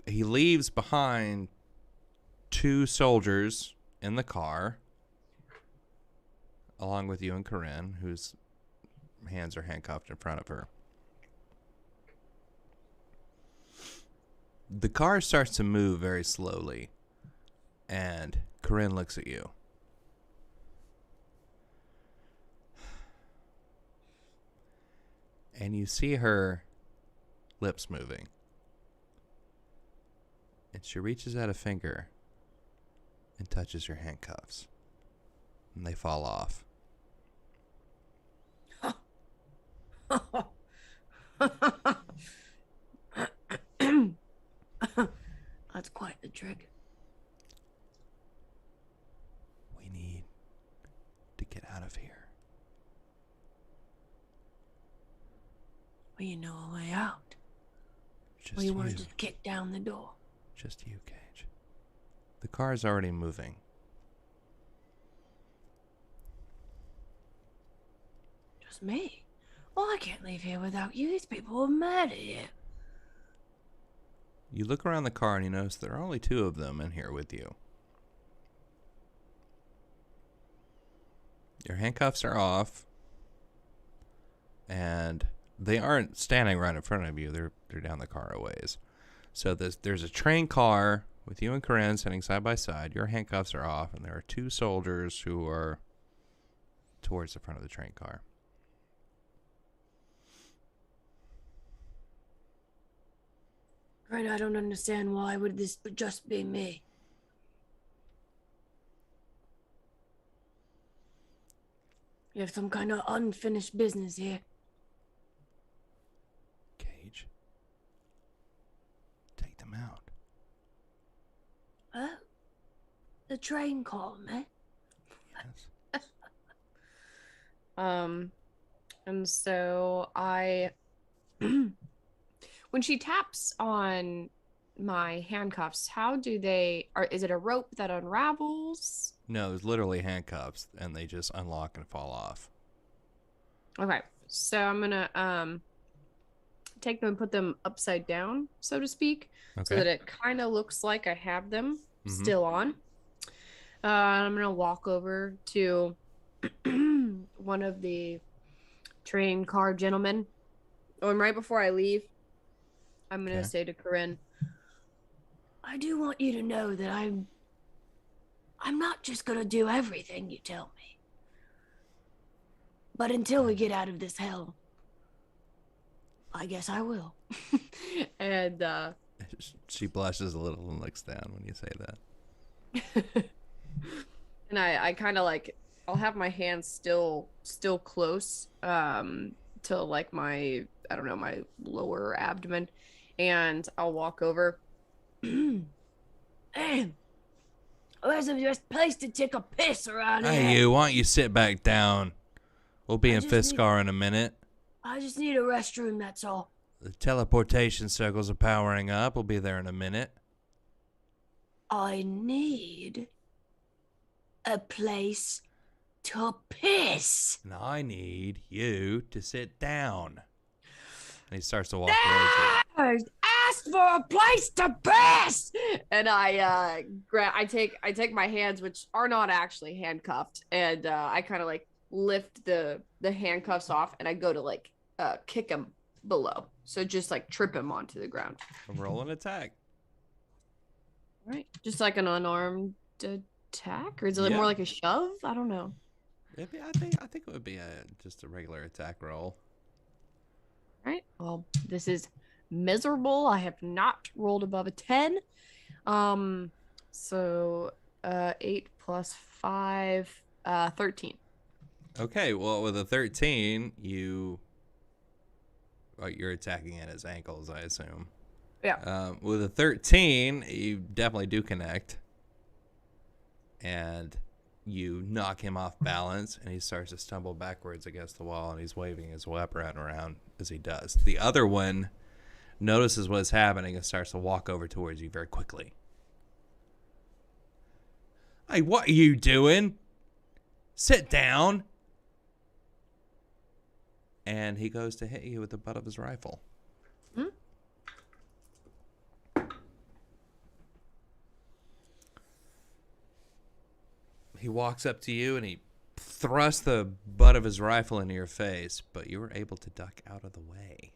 Speaker 1: He leaves behind 2 soldiers in the car. Along with you and Corinne, whose hands are handcuffed in front of her. The car starts to move very slowly, and Corinne looks at you. And you see her lips moving. And she reaches out a finger and touches your handcuffs. And they fall off.
Speaker 3: That's quite the trick.
Speaker 1: We need to get out of here.
Speaker 3: Well, you know a way out.
Speaker 1: Just
Speaker 3: Or you
Speaker 1: you.
Speaker 3: want to just kick down the door.
Speaker 1: Just you, Cage. The car's already moving.
Speaker 3: Just me? Well, I can't leave here without you. These people will murder you.
Speaker 1: You look around the car and you notice there are only 2 of them in here with you. Your handcuffs are off, and they aren't standing right in front of you. They're down the car a ways. So there's a train car with you and Corinne sitting side by side. Your handcuffs are off, and there are 2 soldiers who are towards the front of the train car.
Speaker 3: Right, I don't understand why would this just be me. You have some kind of unfinished business here.
Speaker 1: Cage, take them out.
Speaker 3: Oh, the train call, man.
Speaker 1: Yes.
Speaker 2: And so I, when she taps on my handcuffs, how do they, is it a rope that unravels?
Speaker 1: No, it's literally handcuffs, and they just unlock and fall off.
Speaker 2: Okay, so I'm gonna take them and put them upside down, so to speak, so that it kind of looks like I have them still on. I'm gonna walk over to one of the train car gentlemen. Oh, and right before I leave, I'm gonna say to Corinne,
Speaker 3: I do want you to know that I'm not just gonna do everything you tell me. But until we get out of this hell, I guess I will.
Speaker 2: and
Speaker 1: She blushes a little and looks down when you say that.
Speaker 2: and I kind of like, I'll have my hands still close to like my, I don't know, my lower abdomen, and I'll walk over.
Speaker 3: Hey, where's the best place to take a piss around here?
Speaker 1: Hey, you, why don't you sit back down? We'll be in Fiskar in a minute.
Speaker 3: I just need a restroom, that's all.
Speaker 1: The teleportation circles are powering up. We'll be there in a minute.
Speaker 3: I need a place to piss.
Speaker 1: And I need you to sit down. And he starts to walk towards you.
Speaker 2: Asked for a place to piss, and I take my hands, which are not actually handcuffed, and I kind of like lift the handcuffs off, and I go to like kick him below, so just like trip him onto the ground.
Speaker 1: Roll an attack.
Speaker 2: Right, just like an unarmed attack, or is it more like a shove? I don't know.
Speaker 1: I think it would be just a regular attack roll.
Speaker 2: Right. Well, this is miserable. I have not rolled above a 10. So 8 plus 5, 13.
Speaker 1: Okay, well, with a 13, you're attacking at his ankles, I assume.
Speaker 2: Yeah.
Speaker 1: With a 13, you definitely do connect. And you knock him off balance, and he starts to stumble backwards against the wall, and he's waving his weapon around as he does. The other one notices what's happening and starts to walk over towards you very quickly. Hey, what are you doing? Sit down. And he goes to hit you with the butt of his rifle. He walks up to you and he thrusts the butt of his rifle into your face, but you were able to duck out of the way.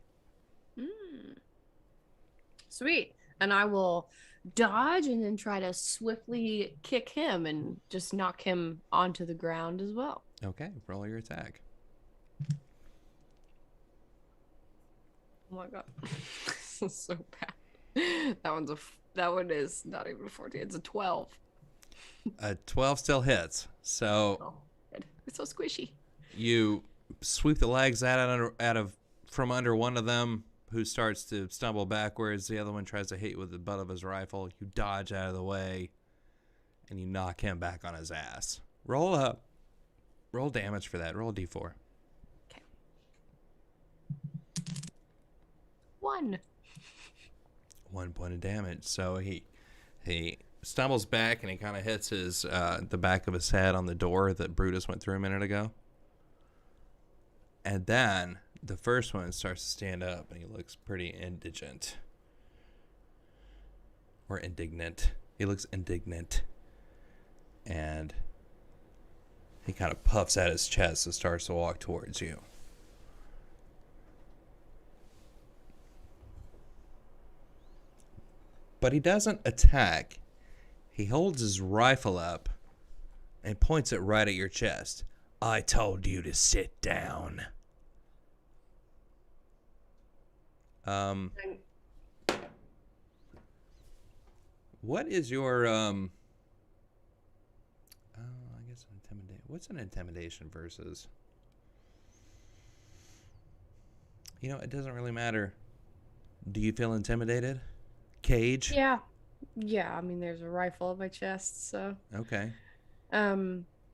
Speaker 2: Sweet. And I will dodge and then try to swiftly kick him and just knock him onto the ground as well.
Speaker 1: Okay, roll your attack.
Speaker 2: Oh my god. This is so bad. That one is not even a 14. It's a 12.
Speaker 1: A 12 still hits. So
Speaker 2: Oh, good. It's so squishy.
Speaker 1: you sweep the legs out of from under one of them, who starts to stumble backwards. The other one tries to hit you with the butt of his rifle. You dodge out of the way, and you knock him back on his ass. Roll damage for that. Roll a d4.
Speaker 2: Okay. 1.
Speaker 1: 1 point of damage. So he stumbles back and he kind of hits his the back of his head on the door that Brutus went through a minute ago. And then the first one starts to stand up and he looks pretty indigent. or indignant. He looks indignant. And he kind of puffs at his chest and starts to walk towards you. But he doesn't attack. He holds his rifle up and points it right at your chest.
Speaker 4: I told you to sit down.
Speaker 1: What is your I guess intimidate. What's an intimidation versus? You know, it doesn't really matter. Do you feel intimidated, Cage?
Speaker 2: Yeah. Yeah, I mean, there's a rifle on my chest, so
Speaker 1: Okay.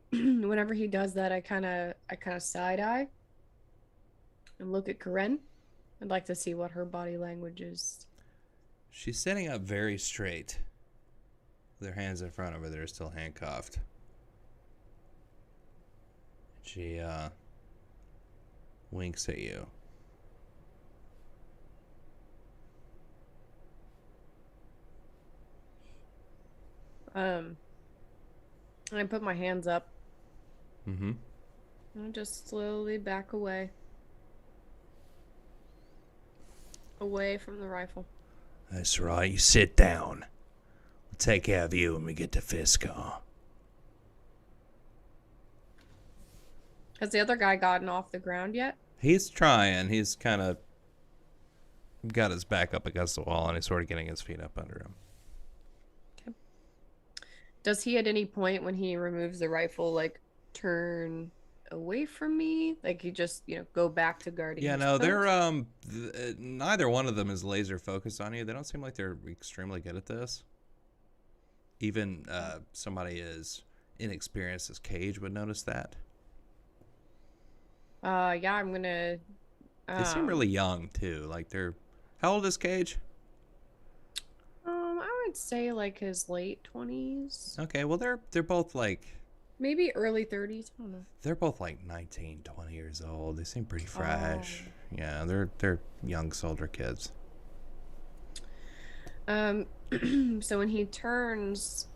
Speaker 2: whenever he does that, I kind of side eye and look at Karen. I'd like to see what her body language is.
Speaker 1: She's sitting up very straight, with her hands in front of her. They're still handcuffed. She winks at you.
Speaker 2: And I put my hands up
Speaker 1: Mm-hmm.
Speaker 2: and I just slowly back away. Away from the rifle.
Speaker 4: That's right. You sit down. We'll take care of you when we get to Fiskar.
Speaker 2: Has the other guy gotten off the ground yet?
Speaker 1: He's trying. He's kind of got his back up against the wall, and he's sort of getting his feet up under him.
Speaker 2: Does he at any point when he removes the rifle, like, turn away from me? Like, he just, go back to guarding
Speaker 1: Yeah,
Speaker 2: his
Speaker 1: no,
Speaker 2: post?
Speaker 1: they're neither one of them is laser focused on you. They don't seem like they're extremely good at this. Even somebody as inexperienced as Cage would notice that.
Speaker 2: Yeah, I'm gonna...
Speaker 1: They seem really young, too. Like, they're... How old is Cage?
Speaker 2: I would say, like, his late 20s.
Speaker 1: Okay, well, they're both, like...
Speaker 2: Maybe early 30s. I don't know.
Speaker 1: They're both, like, 19, 20 years old. They seem pretty fresh. Yeah, they're young soldier kids.
Speaker 2: So when he turns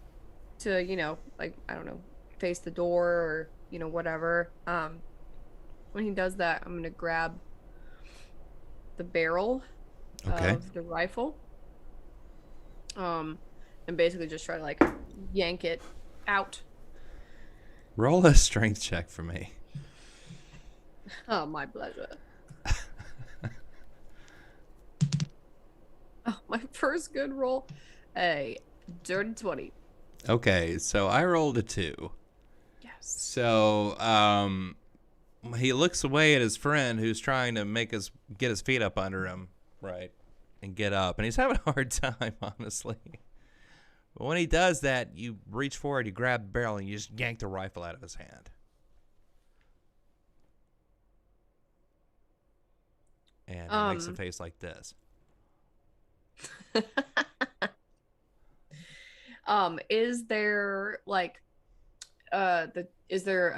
Speaker 2: to, like, I don't know, face the door or, whatever, when he does that, I'm going to grab the barrel
Speaker 1: Okay.
Speaker 2: of the rifle. And basically just try to, like, yank it out.
Speaker 1: Roll a strength check for me.
Speaker 2: Oh, my pleasure. Oh, my first good roll. A dirty 20.
Speaker 1: Okay, so I rolled a 2.
Speaker 2: Yes.
Speaker 1: So, he looks away at his friend who's trying to get his feet up under him, right, and get up. And he's having a hard time, honestly. But when he does that, you reach forward, you grab the barrel, and you just yank the rifle out of his hand. And he makes a face like this.
Speaker 2: Is there like is there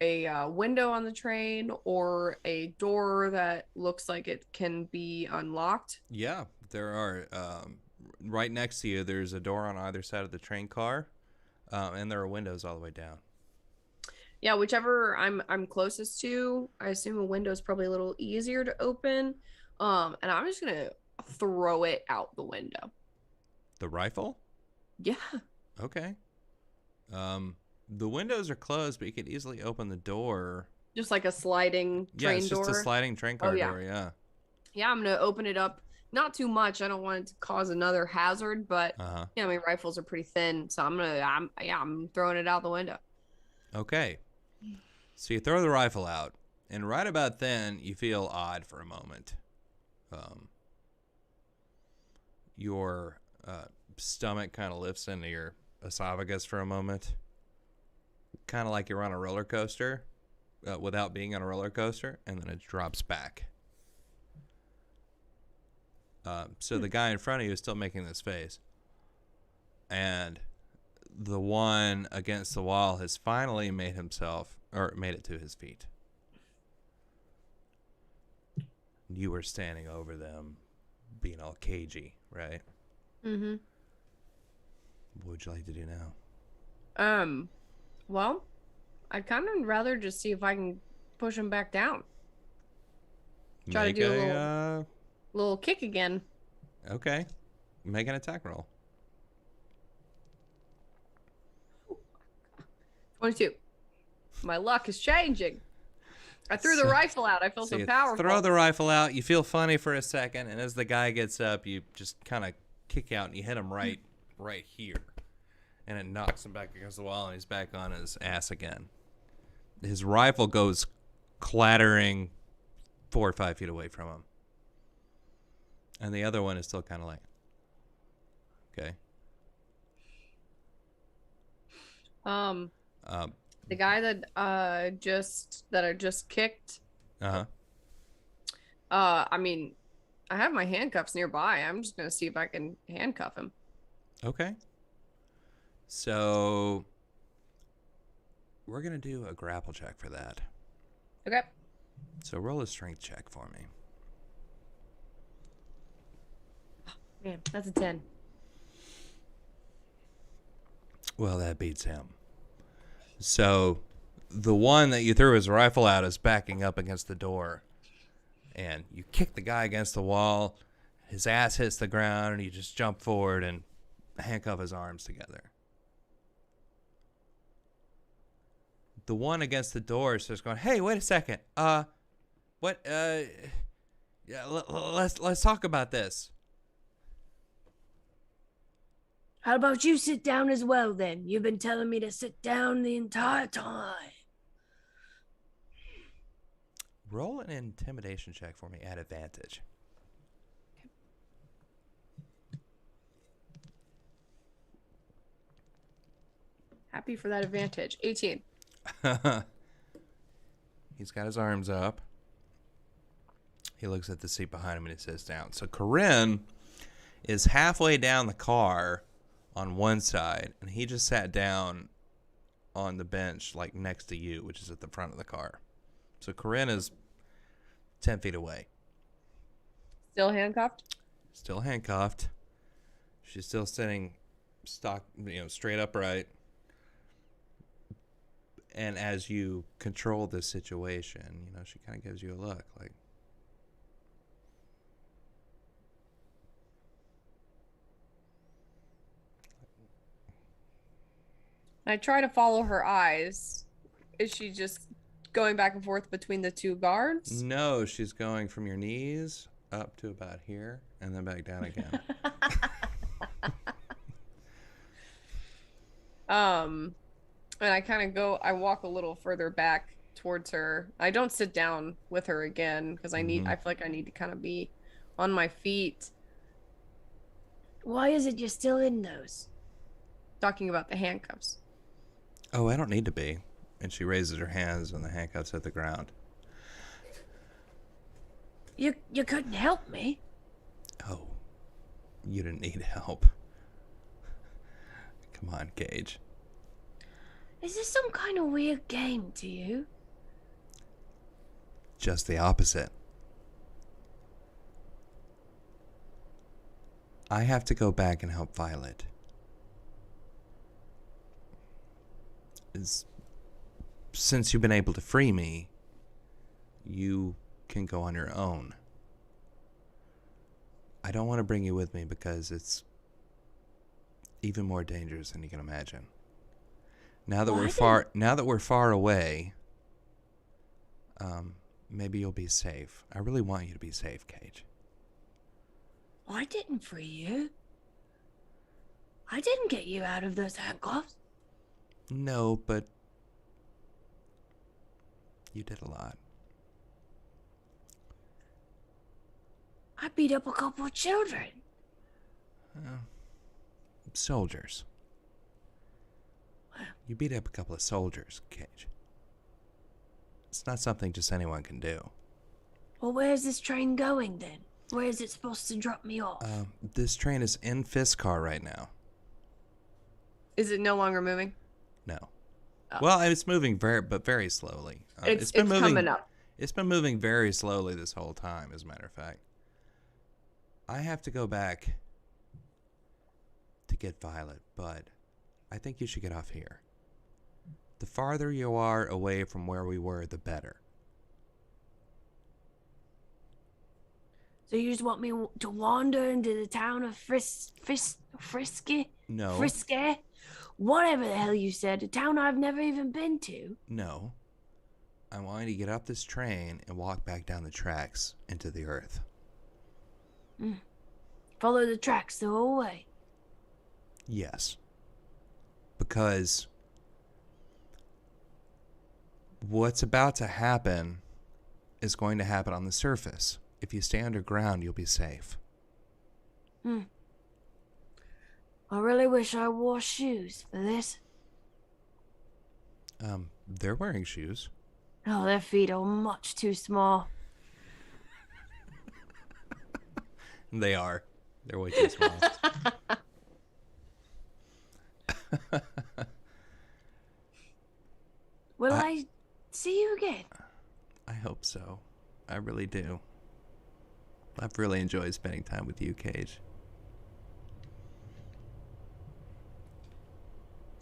Speaker 2: a window on the train or a door that looks like it can be unlocked?
Speaker 1: Yeah, there are. Right next to you, there's a door on either side of the train car, and there are windows all the way down.
Speaker 2: Yeah, whichever I'm closest to, I assume a window is probably a little easier to open. And I'm just gonna throw it out the window.
Speaker 1: The rifle?
Speaker 2: Yeah.
Speaker 1: Okay. The windows are closed, but you could easily open the door.
Speaker 2: Just like a sliding
Speaker 1: Yeah,
Speaker 2: train
Speaker 1: it's
Speaker 2: door.
Speaker 1: just a sliding train car
Speaker 2: yeah.
Speaker 1: door, yeah.
Speaker 2: Yeah, I'm gonna open it up. Not too much. I don't want it to cause another hazard, but
Speaker 1: Uh-huh.
Speaker 2: I mean rifles are pretty thin, so I'm throwing it out the window.
Speaker 1: Okay. So you throw the rifle out, and right about then, you feel odd for a moment. Your stomach kind of lifts into your esophagus for a moment. Kind of like you're on a roller coaster without being on a roller coaster, and then it drops back. So the guy in front of you is still making this face. And the one against the wall has finally made it to his feet. You were standing over them, being all cagey, right?
Speaker 2: Mm-hmm.
Speaker 1: What would you like to do now?
Speaker 2: Well, I'd kind of rather just see if I can push him back down. Try to
Speaker 1: Make
Speaker 2: do a little kick again.
Speaker 1: Okay. Make an attack roll.
Speaker 2: 22. My luck is changing. I threw the rifle out. I feel so
Speaker 1: you
Speaker 2: powerful.
Speaker 1: throw the rifle out. You feel funny for a second, and as the guy gets up, you just kind of kick out and you hit him right here, and it knocks him back against the wall, and he's back on his ass again. His rifle goes clattering 4 or 5 feet away from him, and the other one is still kind of like, okay.
Speaker 2: The guy that I just kicked. I mean, I have my handcuffs nearby. I'm just gonna see if I can handcuff him.
Speaker 1: Okay. So we're gonna do a grapple check for that.
Speaker 2: Okay.
Speaker 1: So roll a strength check for me.
Speaker 2: Man, that's a 10.
Speaker 1: Well, that beats him. So the one that you threw his rifle at is backing up against the door. And you kick the guy against the wall. His ass hits the ground, and you just jump forward and handcuff his arms together. The one against the door starts going, "Hey, wait a second. What? Yeah, let's talk about this."
Speaker 3: How about you sit down as well then? You've been telling me to sit down the entire time.
Speaker 1: Roll an intimidation check for me at advantage.
Speaker 2: Happy for that advantage. 18.
Speaker 1: He's got his arms up. He looks at the seat behind him and he sits down. So Corinne is halfway down the car on one side, and he just sat down on the bench like next to you, which is at the front of the car. So Corinne is 10 feet away.
Speaker 2: Still handcuffed?
Speaker 1: Still handcuffed. She's still sitting straight upright. And as you control this situation, she kind of gives you a look like,
Speaker 2: I try to follow her eyes. Is she just going back and forth between the two guards?
Speaker 1: no, she's going from your knees up to about here and then back down again.
Speaker 2: And I kind of I walk a little further back towards her. I don't sit down with her again because I feel like I need to kind of be on my feet.
Speaker 3: Why is it you're still in those?
Speaker 2: Talking about the handcuffs.
Speaker 1: Oh, I don't need to be. And she raises her hands and the handcuffs hit the ground.
Speaker 3: You couldn't help me.
Speaker 1: Oh, you didn't need help. Come on, Gage.
Speaker 3: Is this some kind of weird game to you?
Speaker 1: Just the opposite. I have to go back and help Violet. Since you've been able to free me, you can go on your own. I don't want to bring you with me because it's even more dangerous than you can imagine. Now that we're far away, maybe you'll be safe. I really want you to be safe, Cage.
Speaker 3: I didn't free you. I didn't get you out of those handcuffs.
Speaker 1: No, but you did a lot.
Speaker 3: I beat up a couple of children.
Speaker 1: Soldiers. You beat up a couple of soldiers, Cage. It's not something just anyone can do.
Speaker 3: Well, where's this train going then? Where is it supposed to drop me off?
Speaker 1: This train is in Fiskar right now.
Speaker 2: Is it no longer moving?
Speaker 1: No.
Speaker 2: Oh.
Speaker 1: Well, it's moving very slowly.
Speaker 2: It's coming up.
Speaker 1: It's been moving very slowly this whole time, as a matter of fact. I have to go back to get Violet, but I think you should get off here. The farther you are away from where we were, the better.
Speaker 3: So you just want me to wander into the town of Frisky?
Speaker 1: No.
Speaker 3: Frisky? Whatever the hell you said, a town I've never even been to.
Speaker 1: No. I want you to get off this train and walk back down the tracks into the earth.
Speaker 3: Follow the tracks the whole way.
Speaker 1: Yes. Because what's about to happen is going to happen on the surface. If you stay underground, you'll be safe.
Speaker 3: I really wish I wore shoes for this.
Speaker 1: They're wearing shoes.
Speaker 3: Oh, their feet are much too small.
Speaker 1: They are. They're way too small.
Speaker 3: Will I see you again?
Speaker 1: I hope so. I really do. I've really enjoyed spending time with you, Cage.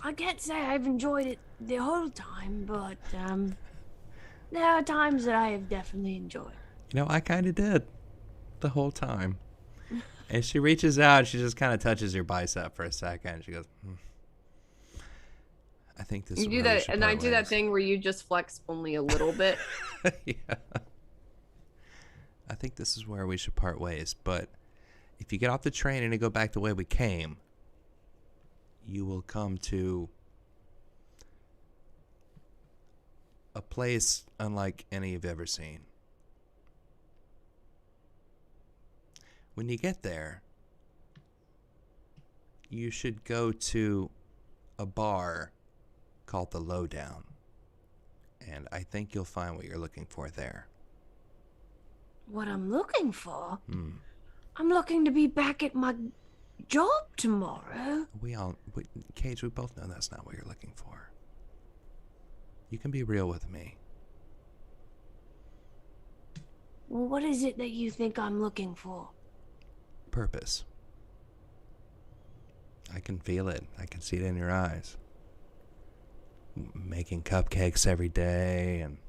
Speaker 3: I can't say I've enjoyed it the whole time, but there are times that I have definitely enjoyed.
Speaker 1: You know, I kind of did the whole time. And she reaches out, she just kind of touches your bicep for a second. She goes, I think this is
Speaker 2: You do
Speaker 1: where we
Speaker 2: that,
Speaker 1: should
Speaker 2: and I
Speaker 1: part
Speaker 2: do that
Speaker 1: ways."
Speaker 2: thing where you just flex only a little bit.
Speaker 1: Yeah. I think this is where we should part ways. But if you get off the train and you go back the way we came, you will come to a place unlike any you've ever seen. When you get there, you should go to a bar called the Lowdown. And I think you'll find what you're looking for there.
Speaker 3: What I'm looking for? I'm looking to be back at my job tomorrow.
Speaker 1: Cage, we both know that's not what you're looking for. You can be real with me.
Speaker 3: Well, what is it that you think I'm looking for?
Speaker 1: Purpose. I can feel it. I can see it in your eyes. Making cupcakes every day, and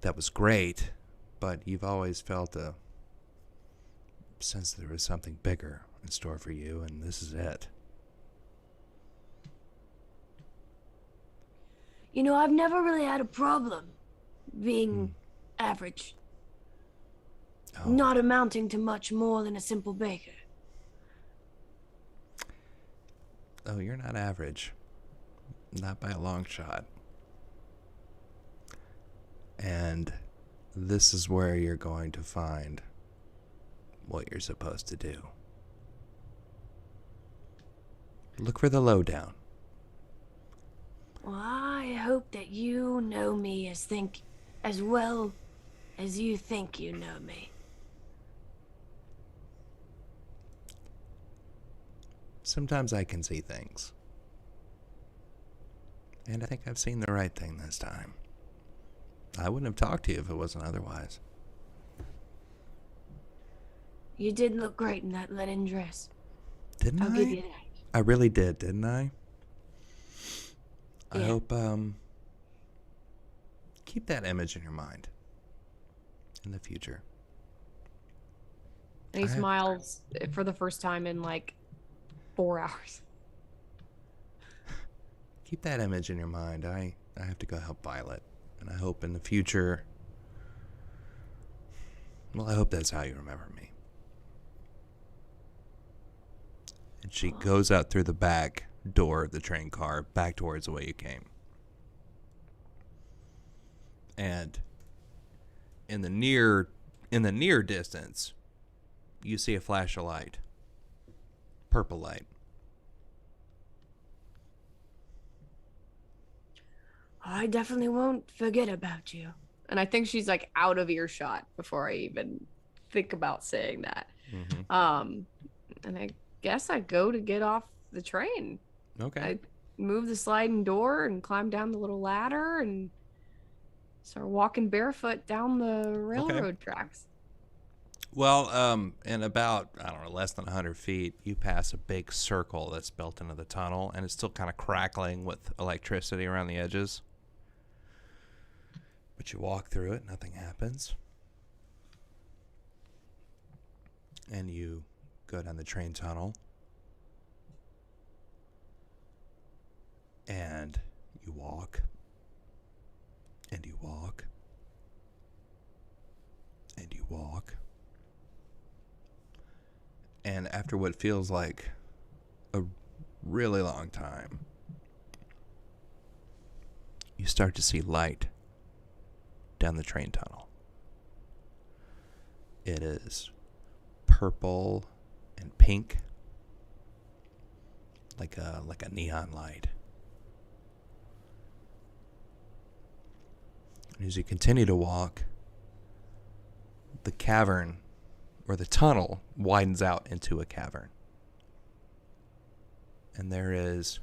Speaker 1: that was great, but you've always felt a sense that there was something bigger in store for you, and this is it.
Speaker 3: You know, I've never really had a problem being average.
Speaker 1: Oh.
Speaker 3: Not amounting to much more than a simple baker.
Speaker 1: Oh, you're not average. Not by a long shot. And this is where you're going to find what you're supposed to do. Look for the Lowdown.
Speaker 3: Well, I hope that you know me as well as you think you know me.
Speaker 1: Sometimes I can see things. And I think I've seen the right thing this time. I wouldn't have talked to you if it wasn't otherwise.
Speaker 3: You did look great in that linen dress.
Speaker 1: Didn't
Speaker 3: I'll
Speaker 1: I?
Speaker 3: give you that.
Speaker 1: I really did, didn't I? I
Speaker 3: Yeah.
Speaker 1: hope, keep that image in your mind in the future.
Speaker 2: And he
Speaker 1: I have-
Speaker 2: smiles for the first time in like 4 hours.
Speaker 1: Keep that image in your mind. I have to go help Violet. And I hope in the future, well, I hope that's how you remember me. And she goes out through the back door of the train car, back towards the way you came. And in the near distance, you see a flash of light. Purple light.
Speaker 3: I definitely won't forget about you.
Speaker 2: And I think she's like out of earshot before I even think about saying that. And I guess I go to get off the train.
Speaker 1: Okay.
Speaker 2: I move the sliding door and climb down the little ladder and start walking barefoot down the railroad tracks.
Speaker 1: Well, in about, I don't know, less than 100 feet, you pass a big circle that's built into the tunnel, and it's still kind of crackling with electricity around the edges. But you walk through it, nothing happens. And you go down the train tunnel. And you walk. And you walk. And you walk. And after what feels like a really long time, you start to see light down the train tunnel. It is purple and pink, like a neon light. And as you continue to walk, the cavern, or the tunnel, widens out into a cavern. And there is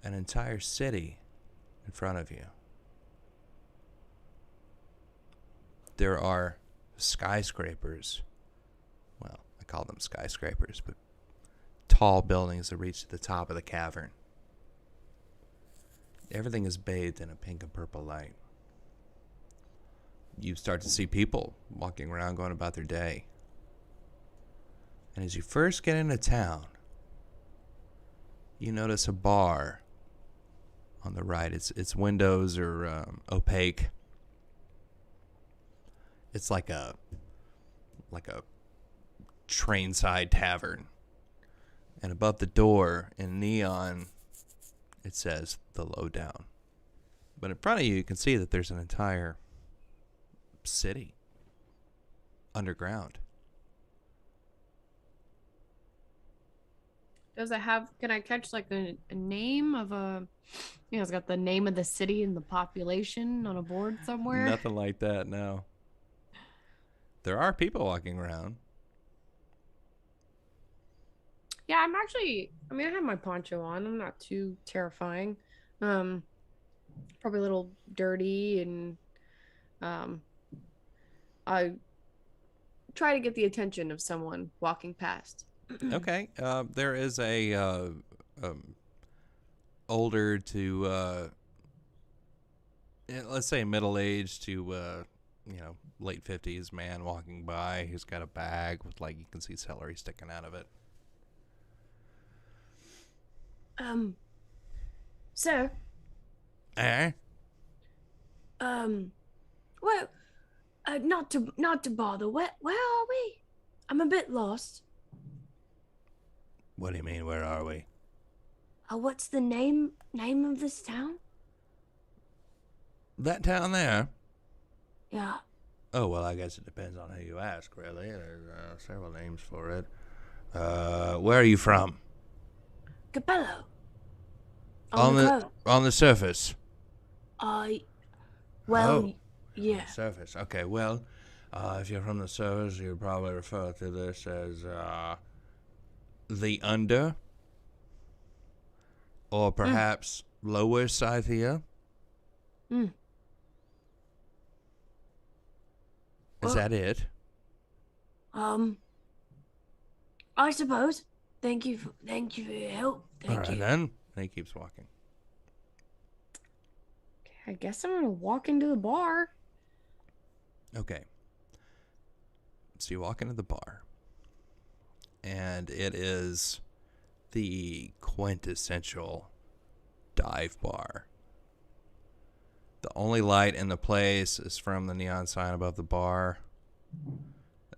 Speaker 1: an entire city in front of you. There are skyscrapers. Well, I call them skyscrapers, but tall buildings that reach to the top of the cavern. Everything is bathed in a pink and purple light. You start to see people walking around, going about their day. And as you first get into town, you notice a bar on the right. Its windows are opaque. It's like a train-side tavern. And above the door in neon, it says The Lowdown. But in front of you, you can see that there's an entire city underground.
Speaker 2: Does it have, can I catch like a name of a, it's got the name of the city and the population on a board somewhere?
Speaker 1: Nothing like that, no. There are people walking around.
Speaker 2: Yeah, I'm actually, I have my poncho on. I'm not too terrifying. Probably a little dirty, and I try to get the attention of someone walking past.
Speaker 1: Okay. There is a older to let's say middle-aged to late 50s man walking by who's got a bag with, like, you can see celery sticking out of it.
Speaker 3: Sir.
Speaker 1: Eh?
Speaker 3: Well, not to bother. Where are we? I'm a bit lost.
Speaker 1: What do you mean, where are we?
Speaker 3: What's the name of this town?
Speaker 1: That town there?
Speaker 3: Yeah.
Speaker 1: Oh, well, I guess it depends on who you ask, really. There's several names for it. Where are you from?
Speaker 3: Capello.
Speaker 1: On the
Speaker 3: coast.
Speaker 1: surface.
Speaker 3: Well, yeah.
Speaker 1: Surface. Okay, well, if you're from the surface, you probably refer to this as the under, or perhaps lower Scythia. Is that it?
Speaker 3: I suppose. Thank you for your help.
Speaker 1: All right, then. And he keeps walking.
Speaker 2: I guess I'm gonna walk into the bar.
Speaker 1: Okay. So you walk into the bar, and it is the quintessential dive bar. The only light in the place is from the neon sign above the bar.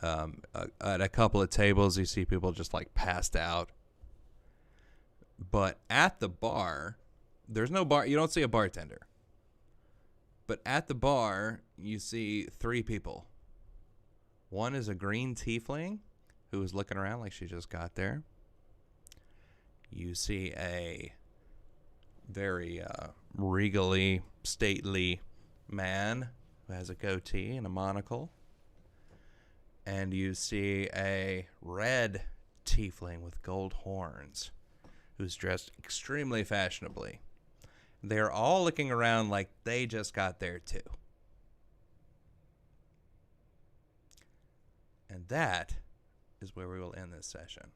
Speaker 1: At a couple of tables, you see people just like passed out. But at the bar, there's no bar. You don't see a bartender. But at the bar, you see three people. One is a green tiefling who is looking around like she just got there. You see a very regally, stately man who has a goatee and a monocle. And you see a red tiefling with gold horns who's dressed extremely fashionably. They're all looking around like they just got there too. And that is where we will end this session.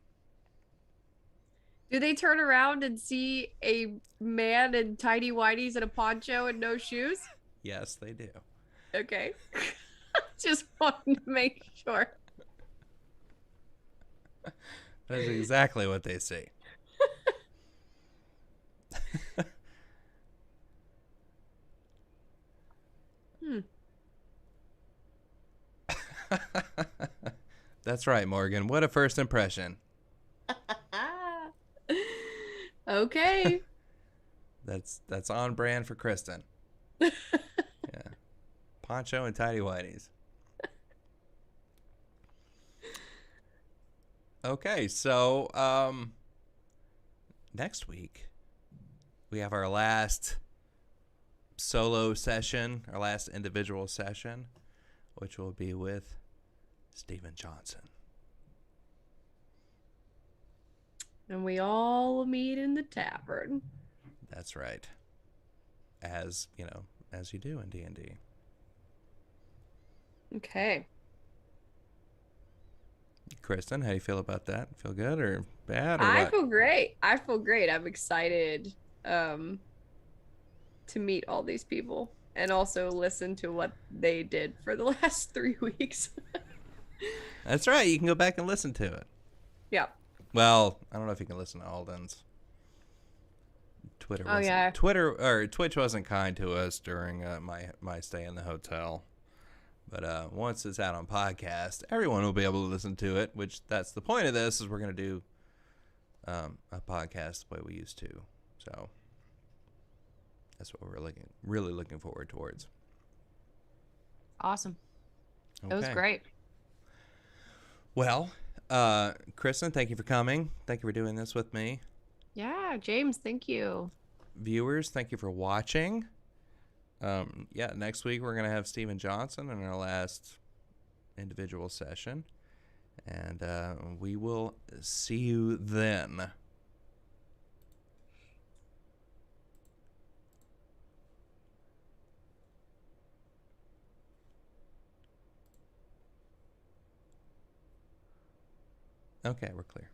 Speaker 2: Do they turn around and see a man in tidy whities and a poncho and no shoes?
Speaker 1: Yes, they do.
Speaker 2: Okay. Just wanted to make sure.
Speaker 1: That's exactly what they see. That's right, Morgan. What a first impression.
Speaker 2: Okay.
Speaker 1: That's on brand for Kristen. Yeah. Poncho and tidy whities. Okay, so next week we have our last solo session, our last individual session, which will be with Steven Johnson.
Speaker 2: And we all meet in the tavern.
Speaker 1: That's right. As, as you do in D&D.
Speaker 2: Okay.
Speaker 1: Kristen, how do you feel about that? Feel good or bad or
Speaker 2: I
Speaker 1: what?
Speaker 2: feel great. I feel great. I'm excited to meet all these people and also listen to what they did for the last 3 weeks.
Speaker 1: That's right. You can go back and listen to it.
Speaker 2: Yeah.
Speaker 1: Well, I don't know if you can listen to Alden's. Twitch wasn't kind to us during my stay in the hotel. But once it's out on podcast, everyone will be able to listen to it, which that's the point of this, is we're going to do a podcast the way we used to. So that's what we're really looking forward towards.
Speaker 2: Awesome.
Speaker 1: Okay.
Speaker 2: It was great.
Speaker 1: Well, Kristen, thank you for coming. Thank you for doing this with me.
Speaker 2: Yeah, James, thank you.
Speaker 1: Viewers, thank you for watching. Next week we're going to have Steven Johnson in our last individual session. And we will see you then. Okay, we're clear.